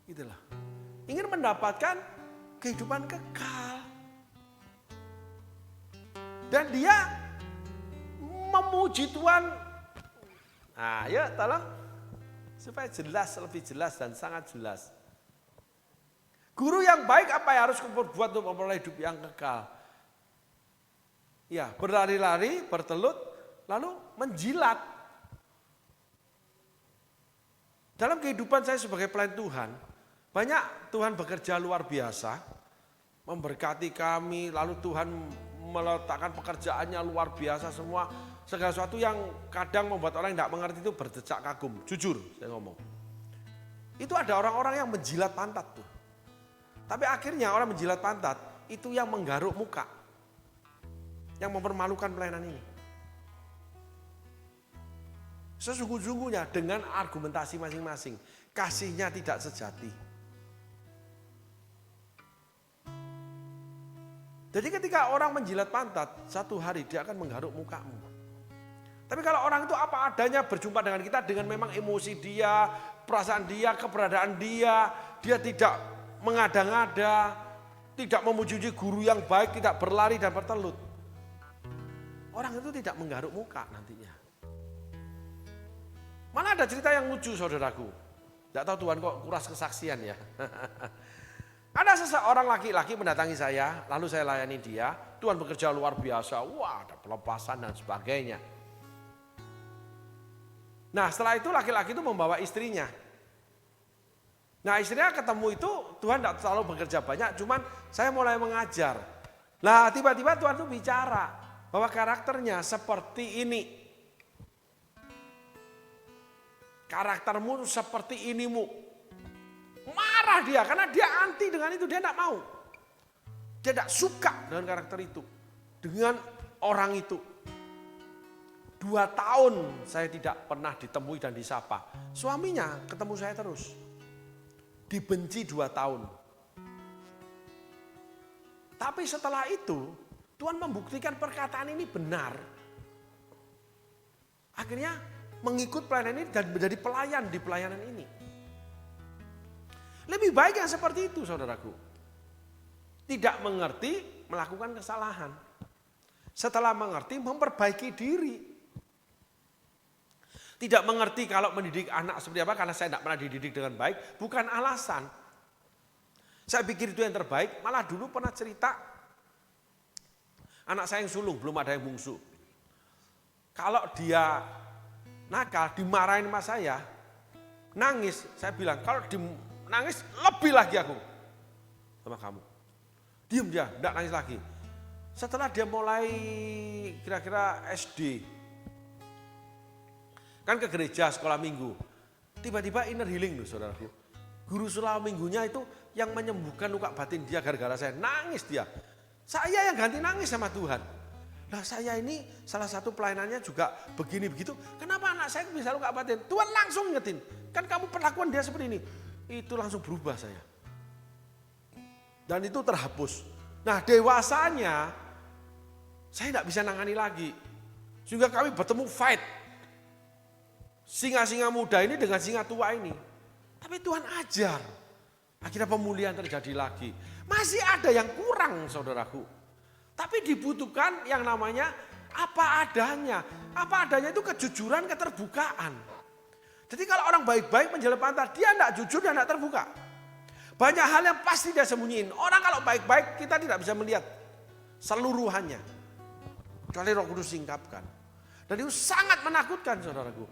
itulah, ingin mendapatkan kehidupan kekal. Dan dia memuji Tuhan. Nah, yuk tolong supaya jelas, lebih jelas dan sangat jelas. Guru yang baik apa yang harus kuperbuat untuk memperoleh hidup yang kekal? Ya, berlari-lari, bertelut, lalu menjilat. Dalam kehidupan saya sebagai pelayan Tuhan, banyak Tuhan bekerja luar biasa, memberkati kami, lalu Tuhan meletakkan pekerjaannya luar biasa semua. Segala sesuatu yang kadang membuat orang yang tidak mengerti itu berdecak kagum. Jujur saya ngomong. Itu ada orang-orang yang menjilat pantat tuh. Tapi akhirnya orang menjilat pantat itu yang menggaruk muka. Yang mempermalukan pelayanan ini. Sesungguh-sungguhnya dengan argumentasi masing-masing. Kasihnya tidak sejati. Jadi ketika orang menjilat pantat, satu hari dia akan menggaruk mukamu. Tapi kalau orang itu apa adanya berjumpa dengan kita dengan memang emosi dia, perasaan dia, keberadaan dia tidak mengada-ngada, tidak memuji guru yang baik, tidak berlari dan bertelut. Orang itu tidak menggaruk muka nantinya. Malah ada cerita yang lucu saudaraku. Tidak tahu Tuhan kok kuras kesaksian ya. Ada seseorang laki-laki mendatangi saya, lalu saya layani dia. Tuhan bekerja luar biasa, wah ada pelepasan dan sebagainya. Nah setelah itu laki-laki itu membawa istrinya. Nah istrinya ketemu itu Tuhan tidak terlalu bekerja banyak, cuman saya mulai mengajar. Nah tiba-tiba Tuhan itu bicara bahwa karakternya seperti ini. Karaktermu seperti inimu. Marah dia karena dia anti dengan itu, dia tidak mau. Dia tidak suka dengan karakter itu. Dengan orang itu. 2 tahun saya tidak pernah ditemui dan disapa. Suaminya ketemu saya terus. Dibenci 2 tahun. Tapi setelah itu Tuhan membuktikan perkataan ini benar. Akhirnya mengikut pelayanan ini dan menjadi pelayan di pelayanan ini. Lebih baik yang seperti itu saudaraku. Tidak mengerti melakukan kesalahan. Setelah mengerti memperbaiki diri. Tidak mengerti kalau mendidik anak seperti apa karena saya tidak pernah dididik dengan baik. Bukan alasan. Saya pikir itu yang terbaik. Malah dulu pernah cerita. Anak saya yang sulung belum ada yang bungsu. Kalau dia nakal dimarahin sama saya. Nangis. Saya bilang kalau nangis lebih lagi aku. Sama kamu. Diam dia, tidak nangis lagi. Setelah dia mulai kira-kira SD, kan ke gereja sekolah minggu, tiba-tiba inner healing loh saudaraku. Guru sekolah minggunya itu yang menyembuhkan luka batin dia gara-gara saya, nangis dia. Saya yang ganti nangis sama Tuhan. Nah saya ini salah satu pelayanannya juga begini begitu. Kenapa anak saya bisa luka batin? Tuhan langsung ingetin, kan kamu perlakuan dia seperti ini. Itu langsung berubah saya. Dan itu terhapus. Nah dewasanya saya tidak bisa nangani lagi. Sehingga kami bertemu fight. Singa-singa muda ini dengan singa tua ini. Tapi Tuhan ajar. Akhirnya pemulihan terjadi lagi. Masih ada yang kurang saudaraku. Tapi dibutuhkan yang namanya apa adanya. Apa adanya itu kejujuran, keterbukaan. Jadi kalau orang baik-baik menjalan pantas, dia tidak jujur dan tidak terbuka. Banyak hal yang pasti dia sembunyiin. Orang kalau baik-baik kita tidak bisa melihat seluruhannya. Kecuali Roh Kudus singkapkan. Dan itu sangat menakutkan saudaraku.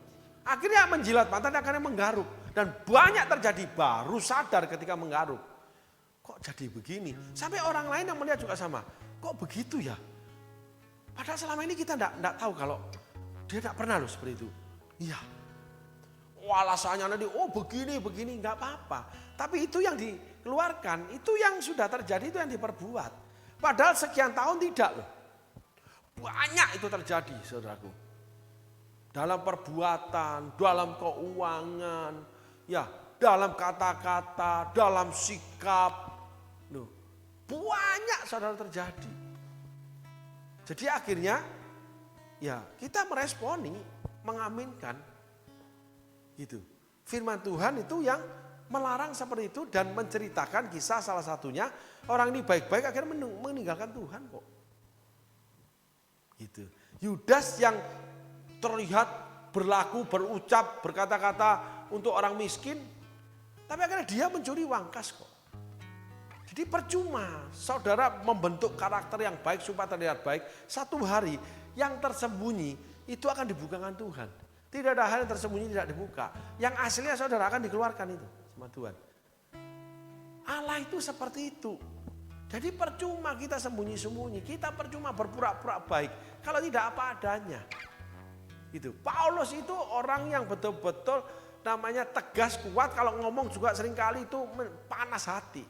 Akhirnya menjilat pantat akhirnya menggaruk. Dan banyak terjadi baru sadar ketika menggaruk. Kok jadi begini? Sampai orang lain yang melihat juga sama. Kok begitu ya? Padahal selama ini kita tidak tahu kalau dia tidak pernah loh seperti itu. Iya. Alasannya nanti, begini, nggak apa-apa. Tapi itu yang dikeluarkan, itu yang sudah terjadi, itu yang diperbuat. Padahal sekian tahun tidak loh. Banyak itu terjadi saudaraku. Dalam perbuatan, dalam keuangan, ya dalam kata-kata, dalam sikap. Loh, banyak saudara terjadi. Jadi akhirnya ya kita meresponi, mengaminkan. Gitu. Firman Tuhan itu yang melarang seperti itu dan menceritakan kisah salah satunya orang ini baik-baik akhirnya meninggalkan Tuhan kok. Gitu. Yudas yang terlihat berlaku, berucap, berkata-kata untuk orang miskin, tapi akhirnya dia mencuri uang kas kok. Jadi percuma saudara membentuk karakter yang baik supaya terlihat baik, satu hari yang tersembunyi itu akan dibukakan Tuhan. Tidak ada hal yang tersembunyi tidak dibuka. Yang aslinya saudara akan dikeluarkan itu sama Tuhan. Allah itu seperti itu. Jadi percuma kita sembunyi-sembunyi. Kita percuma berpura-pura baik. Kalau tidak apa adanya. Gitu. Paulus itu orang yang betul-betul namanya tegas, kuat. Kalau ngomong juga seringkali itu panas hati.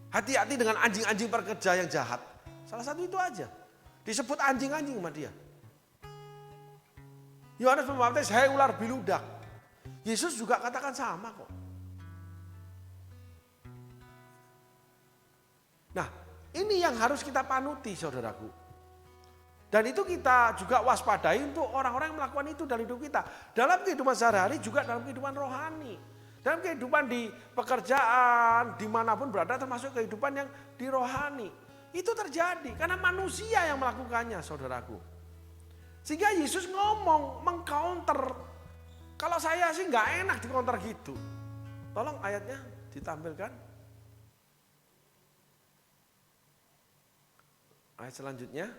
Hati-hati dengan anjing-anjing pekerja yang jahat. Salah satu itu aja. Disebut anjing-anjing sama dia. Yohanes Pembaptis, hai ular biludak. Yesus juga katakan sama kok. Nah, ini yang harus kita panuti saudaraku. Dan itu kita juga waspadai untuk orang-orang yang melakukan itu dalam hidup kita. Dalam kehidupan sehari-hari juga dalam kehidupan rohani. Dalam kehidupan di pekerjaan, dimanapun berada, termasuk kehidupan yang di rohani. Itu terjadi karena manusia yang melakukannya, saudaraku. Sehingga Yesus ngomong, mengcounter. Kalau saya sih nggak enak dikonter gitu. Tolong ayatnya ditampilkan. Ayat selanjutnya.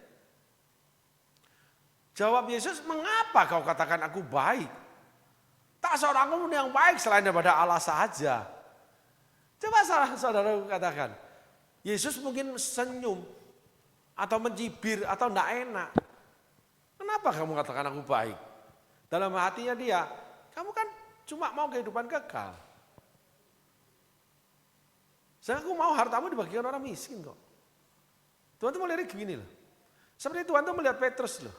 Jawab Yesus, mengapa kau katakan aku baik? Tak seorang pun yang baik selain daripada Allah saja. Coba saudara katakan. Yesus mungkin senyum. Atau mencibir atau tidak enak. Kenapa kamu katakan aku baik? Dalam hatinya dia, kamu kan cuma mau kehidupan kekal. Saya aku mau hartamu dibagikan orang miskin kok. Tuhan tuh melihat gini loh. Seperti Tuhan tuh melihat Petrus loh.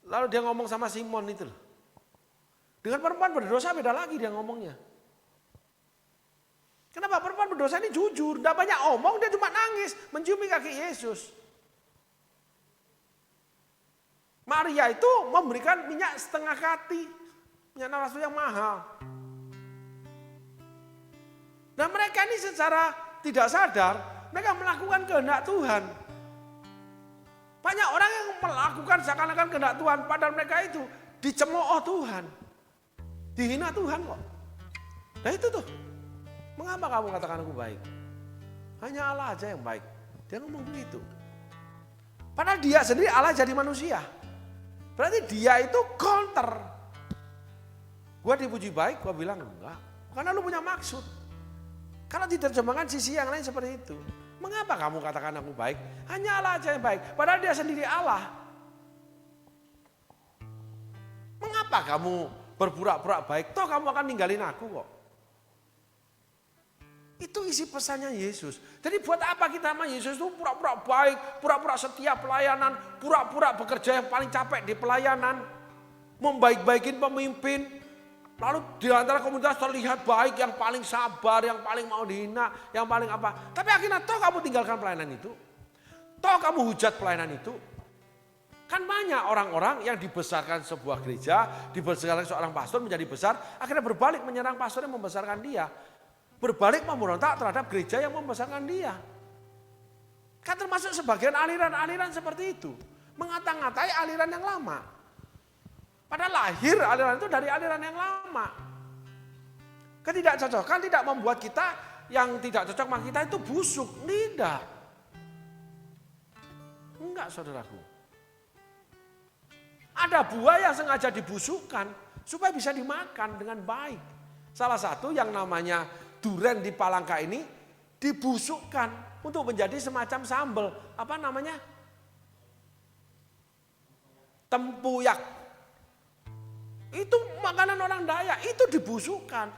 Lalu dia ngomong sama Simon itu loh. Dengan perempuan berdosa beda lagi dia ngomongnya. Kenapa perempuan berdosa ini jujur, tidak banyak omong, dia cuma nangis, menciumi kaki Yesus. Maria itu memberikan minyak setengah kati, minyak narasu yang mahal. Dan mereka ini secara tidak sadar, mereka melakukan kehendak Tuhan. Banyak orang yang melakukan seakan-akan kehendak Tuhan, padahal mereka itu dicemooh Tuhan. Dihina Tuhan kok. Nah itu tuh. Mengapa kamu katakan aku baik? Hanya Allah aja yang baik. Dia ngomong begitu. Padahal dia sendiri Allah jadi manusia. Berarti dia itu counter. Gua dipuji baik, gua bilang enggak. Karena lu punya maksud. Kalau diterjemahkan sisi yang lain seperti itu. Mengapa kamu katakan aku baik? Hanya Allah aja yang baik. Padahal dia sendiri Allah. Mengapa kamu berpura-pura baik? Toh kamu akan ninggalin aku kok. Itu isi pesannya Yesus. Jadi buat apa kita sama Yesus itu pura-pura baik, pura-pura setia pelayanan, pura-pura bekerja yang paling capek di pelayanan, membaik-baikin pemimpin, lalu di antara komunitas terlihat baik, yang paling sabar, yang paling mau dihina, yang paling apa. Tapi akhirnya toh kamu tinggalkan pelayanan itu, toh kamu hujat pelayanan itu. Kan banyak orang-orang yang dibesarkan sebuah gereja, dibesarkan seorang pastor menjadi besar, akhirnya berbalik menyerang pastor yang membesarkan dia. Berbalik memberontak terhadap gereja yang membesarkan dia. Kan termasuk sebagian aliran-aliran seperti itu. Mengata-ngatai aliran yang lama. Padahal lahir aliran itu dari aliran yang lama. Ketidakcocokan tidak membuat kita yang tidak cocok sama kita itu busuk. Tidak. Enggak saudaraku. Ada buah yang sengaja dibusukkan supaya bisa dimakan dengan baik. Salah satu yang namanya duren di Palangka ini dibusukkan untuk menjadi semacam sambal. Apa namanya? Tempuyak. Itu makanan orang Dayak, itu dibusukkan.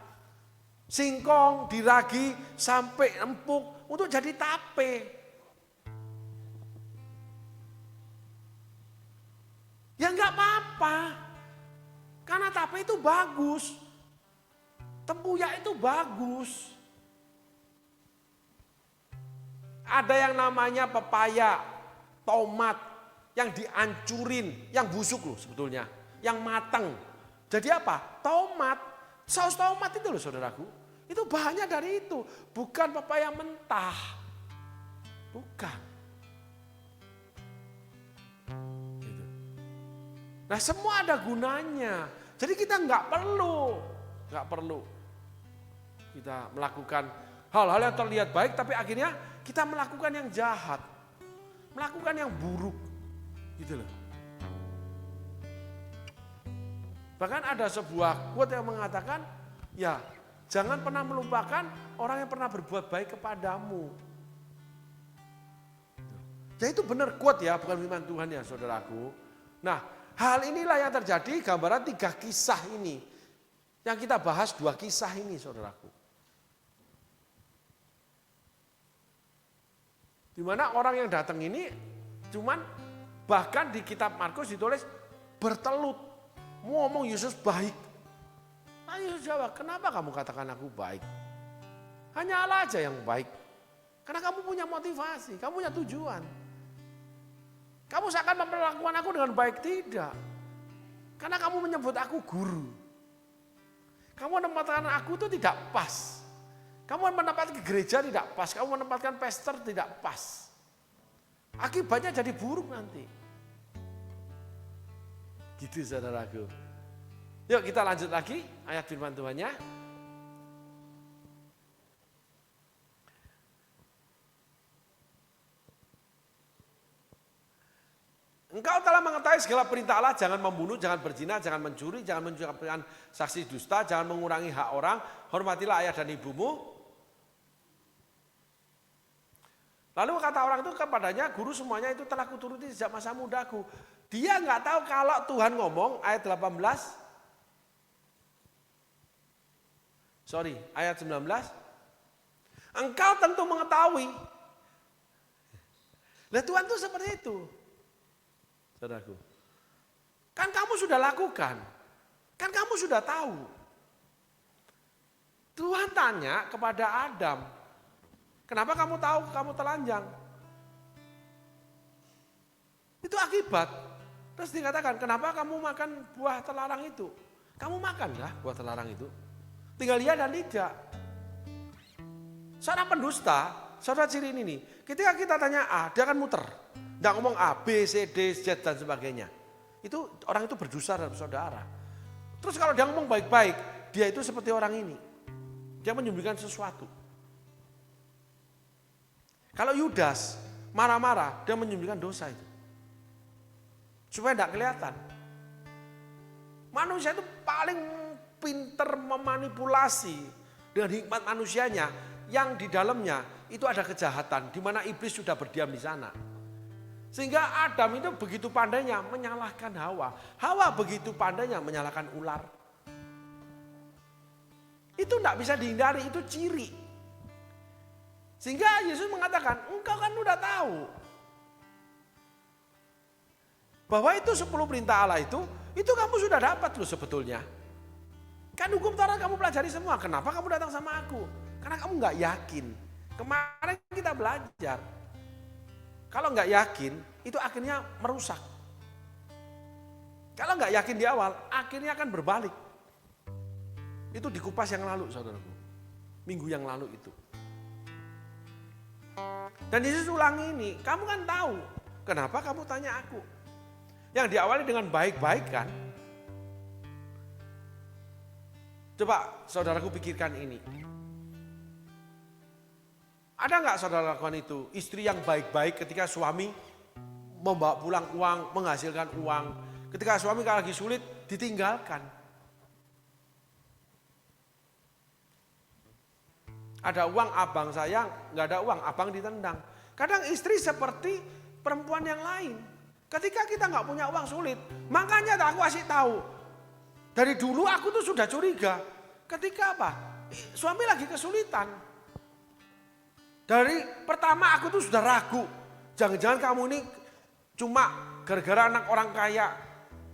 Singkong, diragi, sampai empuk untuk jadi tape. Ya enggak apa-apa. Karena tape itu bagus. Tempuyak itu bagus. Ada yang namanya pepaya, tomat, yang dihancurin, yang busuk loh sebetulnya, yang matang. Jadi apa? Tomat, saus tomat itu loh saudaraku. Itu bahannya dari itu, bukan pepaya mentah. Bukan. Gitu. Nah semua ada gunanya. Jadi kita nggak perlu kita melakukan hal-hal yang terlihat baik, tapi akhirnya kita melakukan yang jahat, melakukan yang buruk, gitu loh. Bahkan ada sebuah quote yang mengatakan, ya jangan pernah melupakan orang yang pernah berbuat baik kepadamu. Ya itu benar quote ya, bukan firman Tuhan ya saudaraku. Nah hal inilah yang terjadi gambaran 3 kisah ini. Yang kita bahas 2 kisah ini saudaraku. Di mana orang yang datang ini cuman bahkan di kitab Markus ditulis bertelut. Ngomong Yesus baik. Nah Yesus jawab, kenapa kamu katakan aku baik? Hanya Allah aja yang baik. Karena kamu punya motivasi, kamu punya tujuan. Kamu seakan memperlakukan aku dengan baik, tidak. Karena kamu menyebut aku guru. Kamu menempatkan aku itu tidak pas. Kamu menempatkan gereja tidak pas. Kamu menempatkan pastor tidak pas. Akibatnya jadi buruk nanti. Gitu saudaraku. Yuk kita lanjut lagi ayat firman Tuhannya. Engkau telah mengetahui segala perintah Allah, jangan membunuh, jangan berzina, jangan mencuri, jangan mengucapkan saksi dusta, jangan mengurangi hak orang, hormatilah ayah dan ibumu. Lalu kata orang itu kepadanya, guru semuanya itu telah kuturuti sejak masa mudaku. Dia nggak tahu kalau Tuhan ngomong ayat 18. Ayat 19. Engkau tentu mengetahui. Nah Tuhan itu seperti itu. Saudaraku. Kan kamu sudah lakukan. Kan kamu sudah tahu. Tuhan tanya kepada Adam. Kenapa kamu tahu kamu telanjang? Itu akibat. Terus dikatakan, kenapa kamu makan buah terlarang itu? Kamu makan lah buah terlarang itu. Tinggal iya dan tidak. Seorang pendusta, saudara ciri ini nih. Ketika kita tanya A, dia akan muter. Tidak ngomong A, B, C, D, Z dan sebagainya. Itu orang itu berdusta dalam saudara. Terus kalau dia ngomong baik-baik, dia itu seperti orang ini. Dia menyembunyikan sesuatu. Kalau Yudas marah-marah, dia menyembunyikan dosa itu. Supaya tidak kelihatan. Manusia itu paling pinter memanipulasi dengan hikmat manusianya yang di dalamnya itu ada kejahatan, di mana iblis sudah berdiam di sana. Sehingga Adam itu begitu pandainya menyalahkan Hawa. Hawa begitu pandainya menyalahkan ular. Itu tidak bisa dihindari, itu ciri. Sehingga Yesus mengatakan, engkau kan udah tahu. Bahwa itu 10 perintah Allah itu kamu sudah dapat loh sebetulnya. Kan hukum Taurat kamu pelajari semua, kenapa kamu datang sama aku? Karena kamu nggak yakin. Kemarin kita belajar. Kalau nggak yakin, itu akhirnya merusak. Kalau nggak yakin di awal, akhirnya akan berbalik. Itu di Kupas yang lalu, saudaraku. Minggu yang lalu itu. Dan Yesus ulangi ini, kamu kan tahu. Kenapa kamu tanya aku? Yang diawali dengan baik-baik kan? Coba saudaraku pikirkan ini. Ada nggak saudara lakukan itu? Istri yang baik-baik ketika suami membawa pulang uang, menghasilkan uang. Ketika suami kalau lagi sulit, ditinggalkan. Ada uang, abang sayang, nggak ada uang, abang ditendang. Kadang istri seperti perempuan yang lain. Ketika kita nggak punya uang sulit, makanya aku kasih tahu. Dari dulu aku tuh sudah curiga. Ketika apa? Suami lagi kesulitan. Dari pertama aku tuh sudah ragu. Jangan-jangan kamu ini cuma gara-gara anak orang kaya.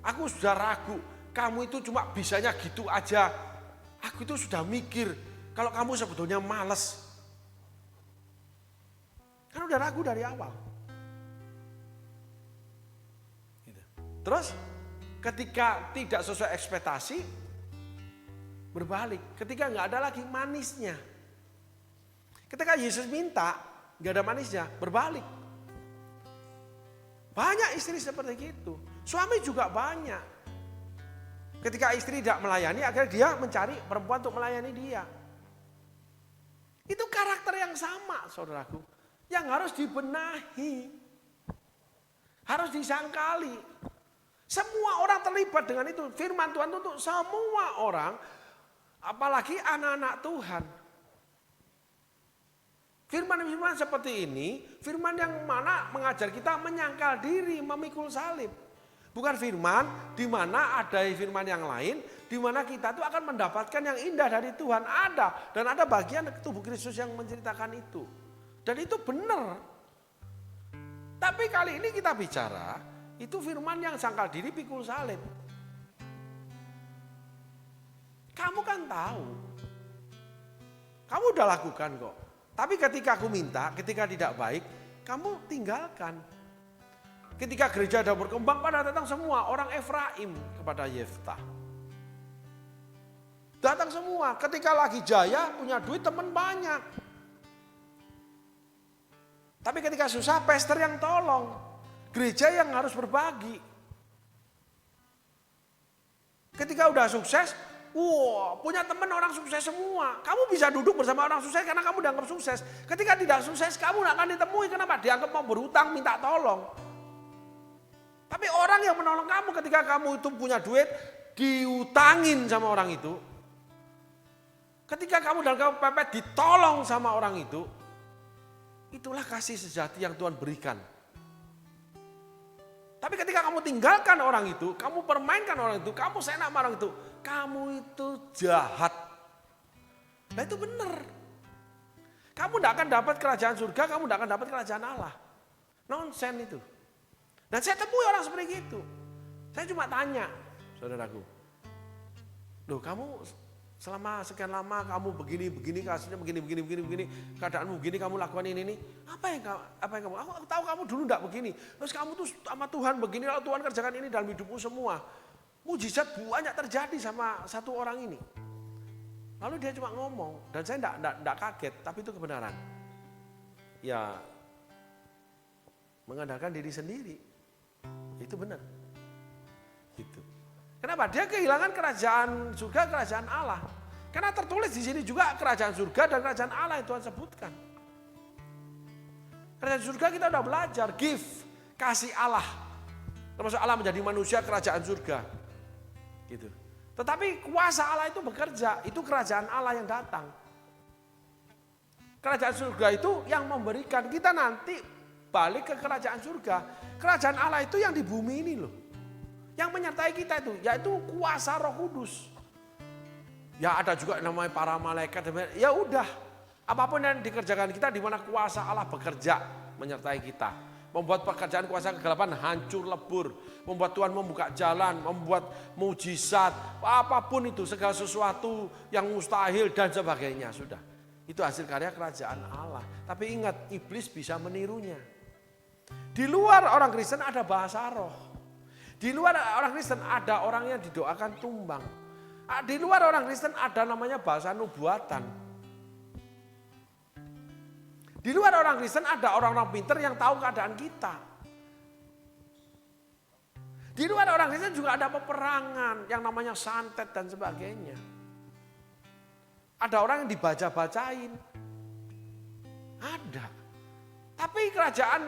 Aku sudah ragu. Kamu itu cuma bisanya gitu aja. Aku itu sudah mikir. Kalau kamu sebetulnya malas. Kan udah ragu dari awal. Terus ketika tidak sesuai ekspektasi. Berbalik. Ketika nggak ada lagi manisnya. Ketika Yesus minta, gak ada manisnya, berbalik. Banyak istri seperti itu. Suami juga banyak. Ketika istri tidak melayani, akhirnya dia mencari perempuan untuk melayani dia. Itu karakter yang sama, saudaraku. Yang harus dibenahi. Harus disangkali. Semua orang terlibat dengan itu. Firman Tuhan itu untuk semua orang, apalagi anak-anak Tuhan. Firman-firman seperti ini, firman yang mana mengajar kita menyangkal diri, memikul salib. Bukan firman di mana ada firman yang lain, di mana kita tuh akan mendapatkan yang indah dari Tuhan. Ada, dan ada bagian tubuh Kristus yang menceritakan itu. Dan itu benar. Tapi kali ini kita bicara, itu firman yang sangkal diri, pikul salib. Kamu kan tahu. Kamu udah lakukan kok. Tapi ketika aku minta, ketika tidak baik, kamu tinggalkan. Ketika gereja sudah berkembang, pada datang semua orang Efraim kepada Yeftah. Datang semua. Ketika lagi jaya, punya duit, teman banyak. Tapi ketika susah, pastor yang tolong. Gereja yang harus berbagi. Ketika udah sukses, wah, punya teman orang sukses semua. Kamu bisa duduk bersama orang sukses karena kamu dianggap sukses. Ketika tidak sukses, kamu tidak akan ditemui. Kenapa? Dianggap mau berutang, minta tolong. Tapi orang yang menolong kamu ketika kamu itu punya duit, diutangin sama orang itu. Ketika kamu dalam kepepet ditolong sama orang itu, itulah kasih sejati yang Tuhan berikan. Tapi ketika kamu tinggalkan orang itu, kamu permainkan orang itu, kamu seenak sama orang itu, kamu itu jahat. Nah itu benar. Kamu tidak akan dapat kerajaan surga, kamu tidak akan dapat kerajaan Allah. Nonsen itu. Dan saya temui orang seperti itu. Saya cuma tanya, saudaraku, loh kamu selama sekian lama kamu begini, kasusnya begini, keadaanmu begini, kamu lakukan ini. Apa yang kamu? Aku tahu kamu dulu enggak begini. Terus kamu tuh sama Tuhan begini, lalu Tuhan kerjakan ini dalam hidupmu semua. Mujizat banyak terjadi sama satu orang ini. Lalu dia cuma ngomong, dan saya enggak kaget, tapi itu kebenaran. Ya, mengandalkan diri sendiri, itu benar. Gitu. Kenapa? Dia kehilangan kerajaan surga, kerajaan Allah. Karena tertulis di sini juga kerajaan surga dan kerajaan Allah yang Tuhan sebutkan. Kerajaan surga kita udah belajar, gift, kasih Allah. Termasuk Allah menjadi manusia, kerajaan surga. Gitu. Tetapi kuasa Allah itu bekerja, itu kerajaan Allah yang datang. Kerajaan surga itu yang memberikan, kita nanti balik ke kerajaan surga. Kerajaan Allah itu yang di bumi ini loh. Yang menyertai kita itu, yaitu kuasa Roh Kudus. Ya ada juga namanya para malaikat, ya udah. Apapun yang dikerjakan kita, di mana kuasa Allah bekerja menyertai kita. Membuat pekerjaan kuasa kegelapan hancur lebur. Membuat Tuhan membuka jalan, membuat mujizat. Apapun itu, segala sesuatu yang mustahil dan sebagainya. Sudah, itu hasil karya kerajaan Allah. Tapi ingat, iblis bisa menirunya. Di luar orang Kristen ada bahasa roh. Di luar orang Kristen ada orang yang didoakan tumbang. Di luar orang Kristen ada namanya bahasa nubuatan. Di luar orang Kristen ada orang-orang pintar yang tahu keadaan kita. Di luar orang Kristen juga ada peperangan yang namanya santet dan sebagainya. Ada orang yang dibaca-bacain. Ada. Tapi kerajaan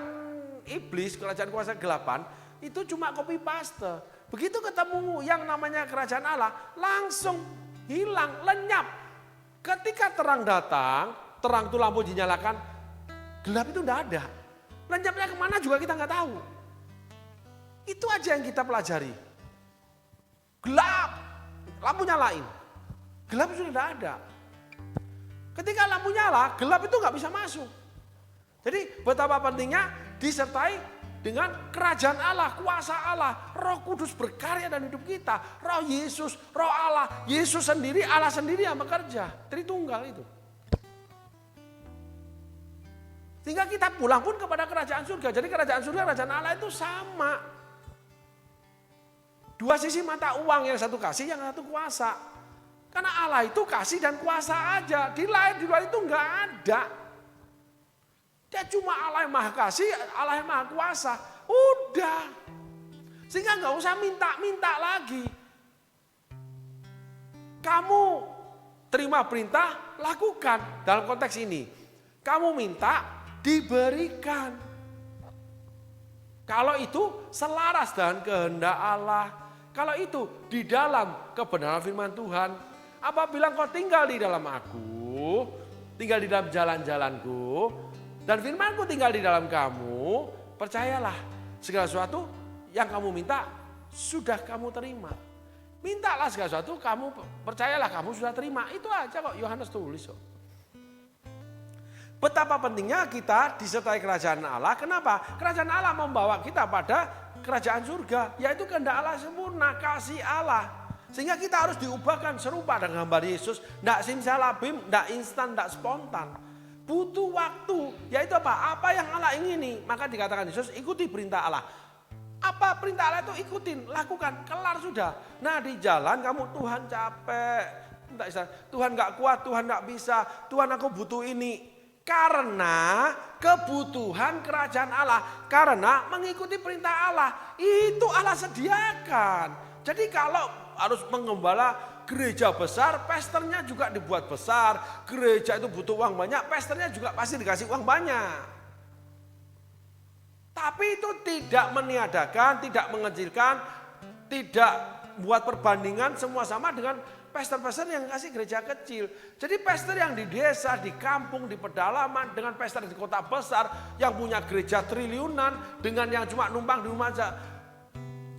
iblis, kerajaan kuasa kegelapan, itu cuma copy paste. Begitu ketemu yang namanya kerajaan Allah, langsung hilang, lenyap. Ketika terang datang, terang itu lampu dinyalakan, gelap itu enggak ada. Lenyapnya kemana juga kita nggak tahu. Itu aja yang kita pelajari. Gelap, lampu nyalain. Gelap sudah enggak ada. Ketika lampu nyala, gelap itu nggak bisa masuk. Jadi betapa pentingnya disertai dengan kerajaan Allah, kuasa Allah, Roh Kudus berkarya dalam hidup kita. Roh Yesus, Roh Allah, Yesus sendiri, Allah sendiri yang bekerja. Tritunggal itu. Sehingga kita pulang pun kepada kerajaan surga. Jadi kerajaan surga, kerajaan Allah itu sama. Dua sisi mata uang, yang satu kasih, yang satu kuasa. Karena Allah itu kasih dan kuasa aja. Di luar itu enggak ada. Dia cuma Allah yang maha kasih, Allah yang maha kuasa. Udah. Sehingga nggak usah minta-minta lagi. Kamu terima perintah, lakukan. Dalam konteks ini, kamu minta, diberikan. Kalau itu selaras dengan kehendak Allah. Kalau itu di dalam kebenaran firman Tuhan. Apabila kau tinggal di dalam aku, tinggal di dalam jalan-jalanku, dan firmanku tinggal di dalam kamu, percayalah segala sesuatu yang kamu minta sudah kamu terima. Mintalah segala sesuatu, kamu percayalah kamu sudah terima. Itu aja kok Yohanes tulis kok. Betapa pentingnya kita disertai kerajaan Allah. Kenapa? Kerajaan Allah membawa kita pada kerajaan surga, yaitu kehendak Allah sempurna, kasih Allah. Sehingga kita harus diubahkan serupa dengan gambar Yesus. Tidak simsalabim, tidak instan, tidak spontan. Butuh waktu, yaitu apa? Apa yang Allah ingini. Maka dikatakan Yesus, ikuti perintah Allah. Apa perintah Allah itu ikutin, lakukan, kelar sudah. Nah di jalan kamu Tuhan capek, minta istirahat. Tuhan nggak kuat, Tuhan nggak bisa, Tuhan aku butuh ini. Karena kebutuhan kerajaan Allah, karena mengikuti perintah Allah, itu Allah sediakan. Jadi kalau harus mengembala gereja besar, pesternya juga dibuat besar. Gereja itu butuh uang banyak, pesternya juga pasti dikasih uang banyak. Tapi itu tidak meniadakan, tidak mengecilkan, tidak buat perbandingan semua sama dengan pester-pester yang kasih gereja kecil. Jadi pester yang di desa, di kampung, di pedalaman, dengan pester di kota besar yang punya gereja triliunan, dengan yang cuma numpang di rumah aja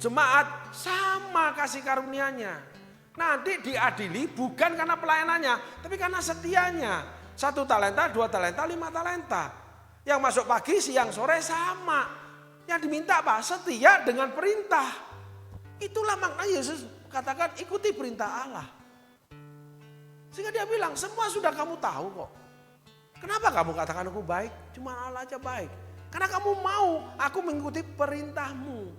jemaat, sama kasih karunia-Nya. Nanti diadili bukan karena pelayanannya, tapi karena setianya. 1 talenta, 2 talenta, 5 talenta. Yang masuk pagi, siang, sore sama. Yang diminta apa? Setia dengan perintah. Itulah makna Yesus katakan ikuti perintah Allah. Sehingga dia bilang semua sudah kamu tahu kok. Kenapa kamu katakan aku baik? Cuma Allah aja baik. Karena kamu mau aku mengikuti perintahmu.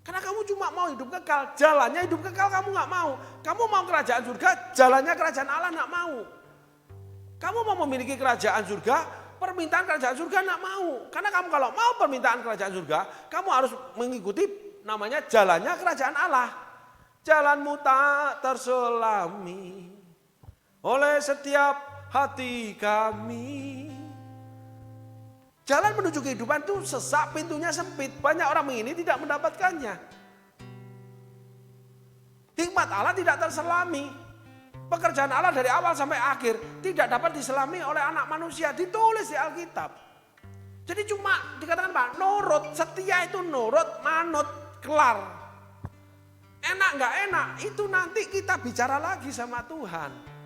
Karena kamu cuma mau hidup kekal, jalannya hidup kekal kamu gak mau. Kamu mau kerajaan surga, jalannya kerajaan Allah gak mau. Kamu mau memiliki kerajaan surga, permintaan kerajaan surga gak mau. Karena kamu kalau mau permintaan kerajaan surga, kamu harus mengikuti namanya jalannya kerajaan Allah. Jalanmu tak terselami oleh setiap hati kami. Jalan menuju kehidupan itu sesak, pintunya sempit. Banyak orang ini tidak mendapatkannya. Hikmat Allah tidak terselami. Pekerjaan Allah dari awal sampai akhir tidak dapat diselami oleh anak manusia. Ditulis di Alkitab. Jadi cuma dikatakan Pak, nurut, setia itu nurut, manut, kelar. Enak nggak enak, itu nanti kita bicara lagi sama Tuhan.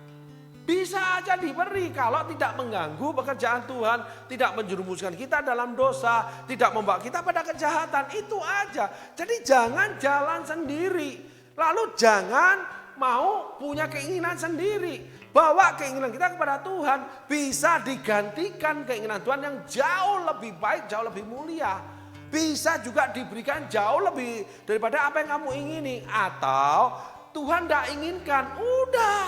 Bisa aja diberi kalau tidak mengganggu pekerjaan Tuhan, tidak menjerumuskan kita dalam dosa, tidak membawa kita pada kejahatan, itu aja. Jadi jangan jalan sendiri, lalu jangan mau punya keinginan sendiri. Bawa keinginan kita kepada Tuhan, bisa digantikan keinginan Tuhan yang jauh lebih baik, jauh lebih mulia. Bisa juga diberikan jauh lebih daripada apa yang kamu ingini. Atau Tuhan tidak inginkan, udah.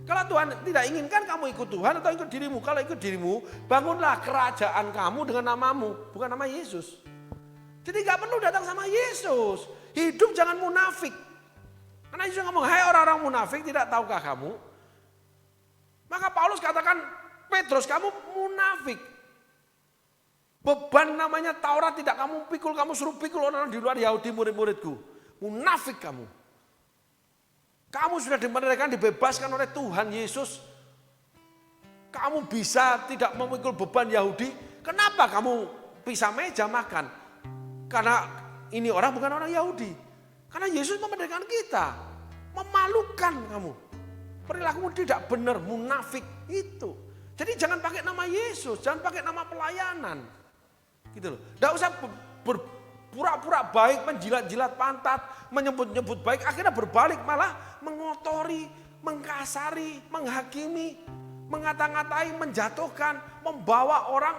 Kalau Tuhan tidak inginkan kamu ikut Tuhan atau ikut dirimu. Kalau ikut dirimu, bangunlah kerajaan kamu dengan namamu, bukan nama Yesus. Jadi gak perlu datang sama Yesus. Hidup jangan munafik. Karena Yesus ngomong, hai orang-orang munafik, tidak tahukah kamu? Maka Paulus katakan, Petrus kamu munafik. Beban namanya Taurat tidak kamu pikul, kamu suruh pikul orang di luar Yahudi murid-muridku. Munafik kamu. Kamu sudah dimerdekakan, dibebaskan oleh Tuhan Yesus. Kamu bisa tidak memikul beban Yahudi. Kenapa kamu pisah meja makan? Karena ini orang bukan orang Yahudi. Karena Yesus memerdekakan kita. Memalukan kamu. Perilakumu tidak benar, munafik itu. Jadi jangan pakai nama Yesus, jangan pakai nama pelayanan. Gitu loh. Tidak usah berpura-pura baik, menjilat-jilat pantat, menyebut-nyebut baik, akhirnya berbalik malah mengotori, mengkasari, menghakimi, mengata-ngatai, menjatuhkan, membawa orang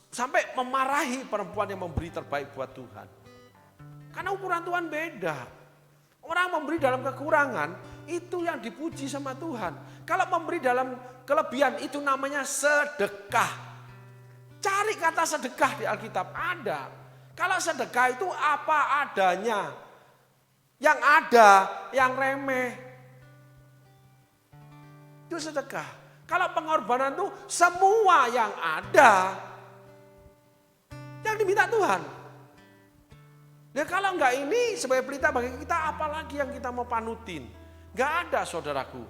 sampai memarahi perempuan yang memberi terbaik buat Tuhan. Karena ukuran Tuhan beda. Orang memberi dalam kekurangan itu yang dipuji sama Tuhan. Kalau memberi dalam kelebihan itu namanya sedekah. Cari kata sedekah di Alkitab, ada. Kalau sedekah itu apa adanya. Yang ada, yang remeh. Itu sedekah. Kalau pengorbanan itu semua yang ada. Yang diminta Tuhan. Ya kalau enggak ini sebagai pelita bagi kita, apalagi yang kita mau panutin. Enggak ada saudaraku.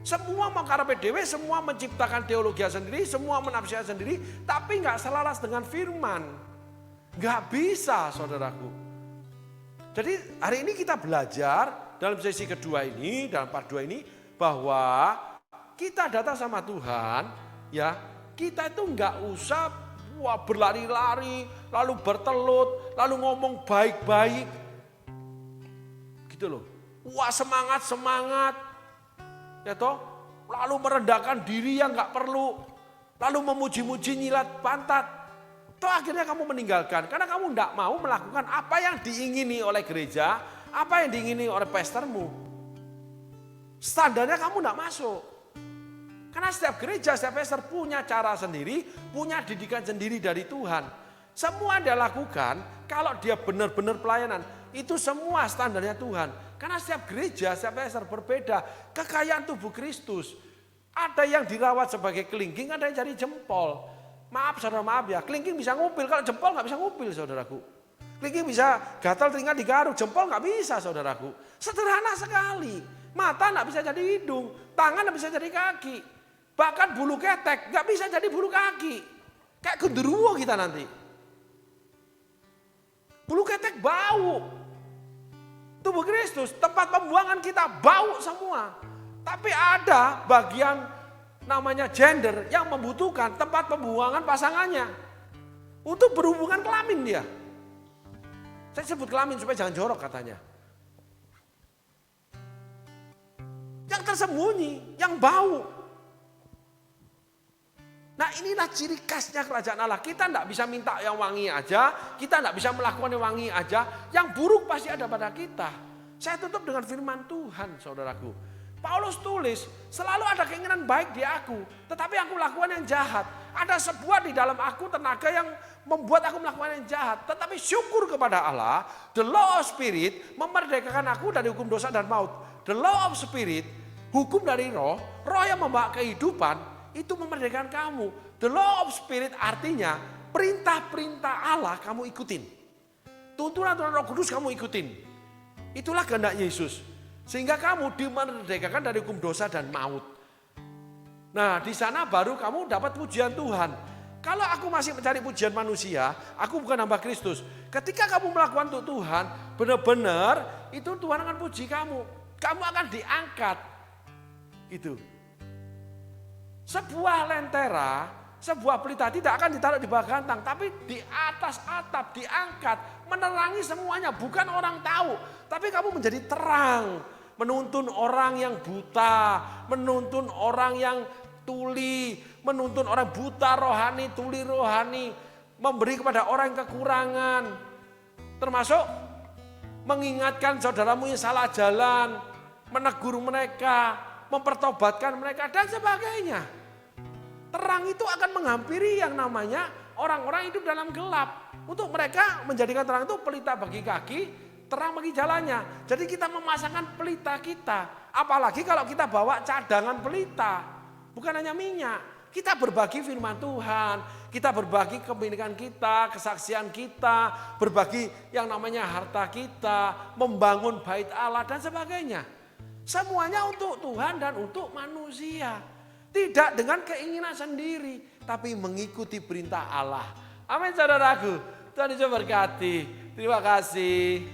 Semua mau karepe dewe, semua menciptakan teologi sendiri, semua menafsirkan sendiri, tapi enggak selaras dengan firman. Enggak bisa saudaraku. Jadi hari ini kita belajar dalam sesi kedua ini, dalam part 2 ini, bahwa kita datang sama Tuhan, ya kita itu enggak usah berlari-lari, lalu bertelut, lalu ngomong baik-baik. Gitu loh. Wah semangat. Ya toh, lalu merendahkan diri yang enggak perlu, lalu memuji-muji nyilat pantat. Toh akhirnya kamu meninggalkan karena kamu enggak mau melakukan apa yang diingini oleh gereja, apa yang diingini oleh pastormu. standarnya kamu enggak masuk. Karena setiap gereja, setiap pastor punya cara sendiri, punya didikan sendiri dari Tuhan. Semua dia lakukan kalau dia benar-benar pelayanan. Itu semua standarnya Tuhan. Karena setiap gereja, setiap pastor berbeda. Kekayaan tubuh Kristus. Ada yang dirawat sebagai kelingking, ada yang jadi jempol. Maaf saudara, maaf ya. Kelingking bisa ngupil, kalau jempol nggak bisa ngupil saudaraku. Kelingking bisa gatal telinga digaruk, jempol nggak bisa saudaraku. Sederhana sekali. Mata nggak bisa jadi hidung, tangan nggak bisa jadi kaki. Bahkan bulu ketek nggak bisa jadi bulu kaki. Kayak genderuwo kita nanti. Bulu ketek bau. Tubuh Kristus, tempat pembuangan kita bau semua. Tapi ada bagian namanya gender yang membutuhkan tempat pembuangan pasangannya. Untuk berhubungan kelamin dia. Saya sebut kelamin supaya jangan jorok katanya. Yang tersembunyi, yang bau. Nah inilah ciri khasnya kerajaan Allah. Kita tidak bisa minta yang wangi aja. Kita tidak bisa melakukan yang wangi aja. Yang buruk pasti ada pada kita. Saya tutup dengan firman Tuhan saudaraku. Paulus tulis, selalu ada keinginan baik di aku. Tetapi aku lakukan yang jahat. Ada sebuah di dalam aku tenaga yang membuat aku melakukan yang jahat. Tetapi syukur kepada Allah. The law of spirit memerdekakan aku dari hukum dosa dan maut. The law of spirit, hukum dari roh. Roh yang membawa kehidupan. Itu memerdekakan kamu. The law of spirit artinya perintah-perintah Allah kamu ikutin. Tuntunan-tuntunan Roh Kudus kamu ikutin. Itulah kehendak Yesus. Sehingga kamu dimerdekakan dari hukum dosa dan maut. Nah di sana baru kamu dapat pujian Tuhan. Kalau aku masih mencari pujian manusia, aku bukan hamba Kristus. Ketika kamu melakukan untuk Tuhan, benar-benar itu Tuhan akan puji kamu. Kamu akan diangkat. Gitu. Sebuah lentera, sebuah pelita tidak akan ditaruh di bawah gantang, tapi di atas atap diangkat, menerangi semuanya. Bukan orang tahu, tapi kamu menjadi terang, menuntun orang yang buta, menuntun orang yang tuli, menuntun orang buta rohani, tuli rohani, memberi kepada orang yang kekurangan, termasuk mengingatkan saudaramu yang salah jalan, menegur mereka, mempertobatkan mereka dan sebagainya. Terang itu akan menghampiri yang namanya orang-orang hidup dalam gelap. Untuk mereka menjadikan terang itu pelita bagi kaki, terang bagi jalannya. Jadi kita memasangkan pelita kita. Apalagi kalau kita bawa cadangan pelita. Bukan hanya minyak. Kita berbagi firman Tuhan. Kita berbagi kebaikan kita, kesaksian kita. Berbagi yang namanya harta kita. Membangun bait Allah dan sebagainya. Semuanya untuk Tuhan dan untuk manusia. Tidak dengan keinginan sendiri, tapi mengikuti perintah Allah. Amin saudaraku. Tuhan Yesus berkati. Terima kasih.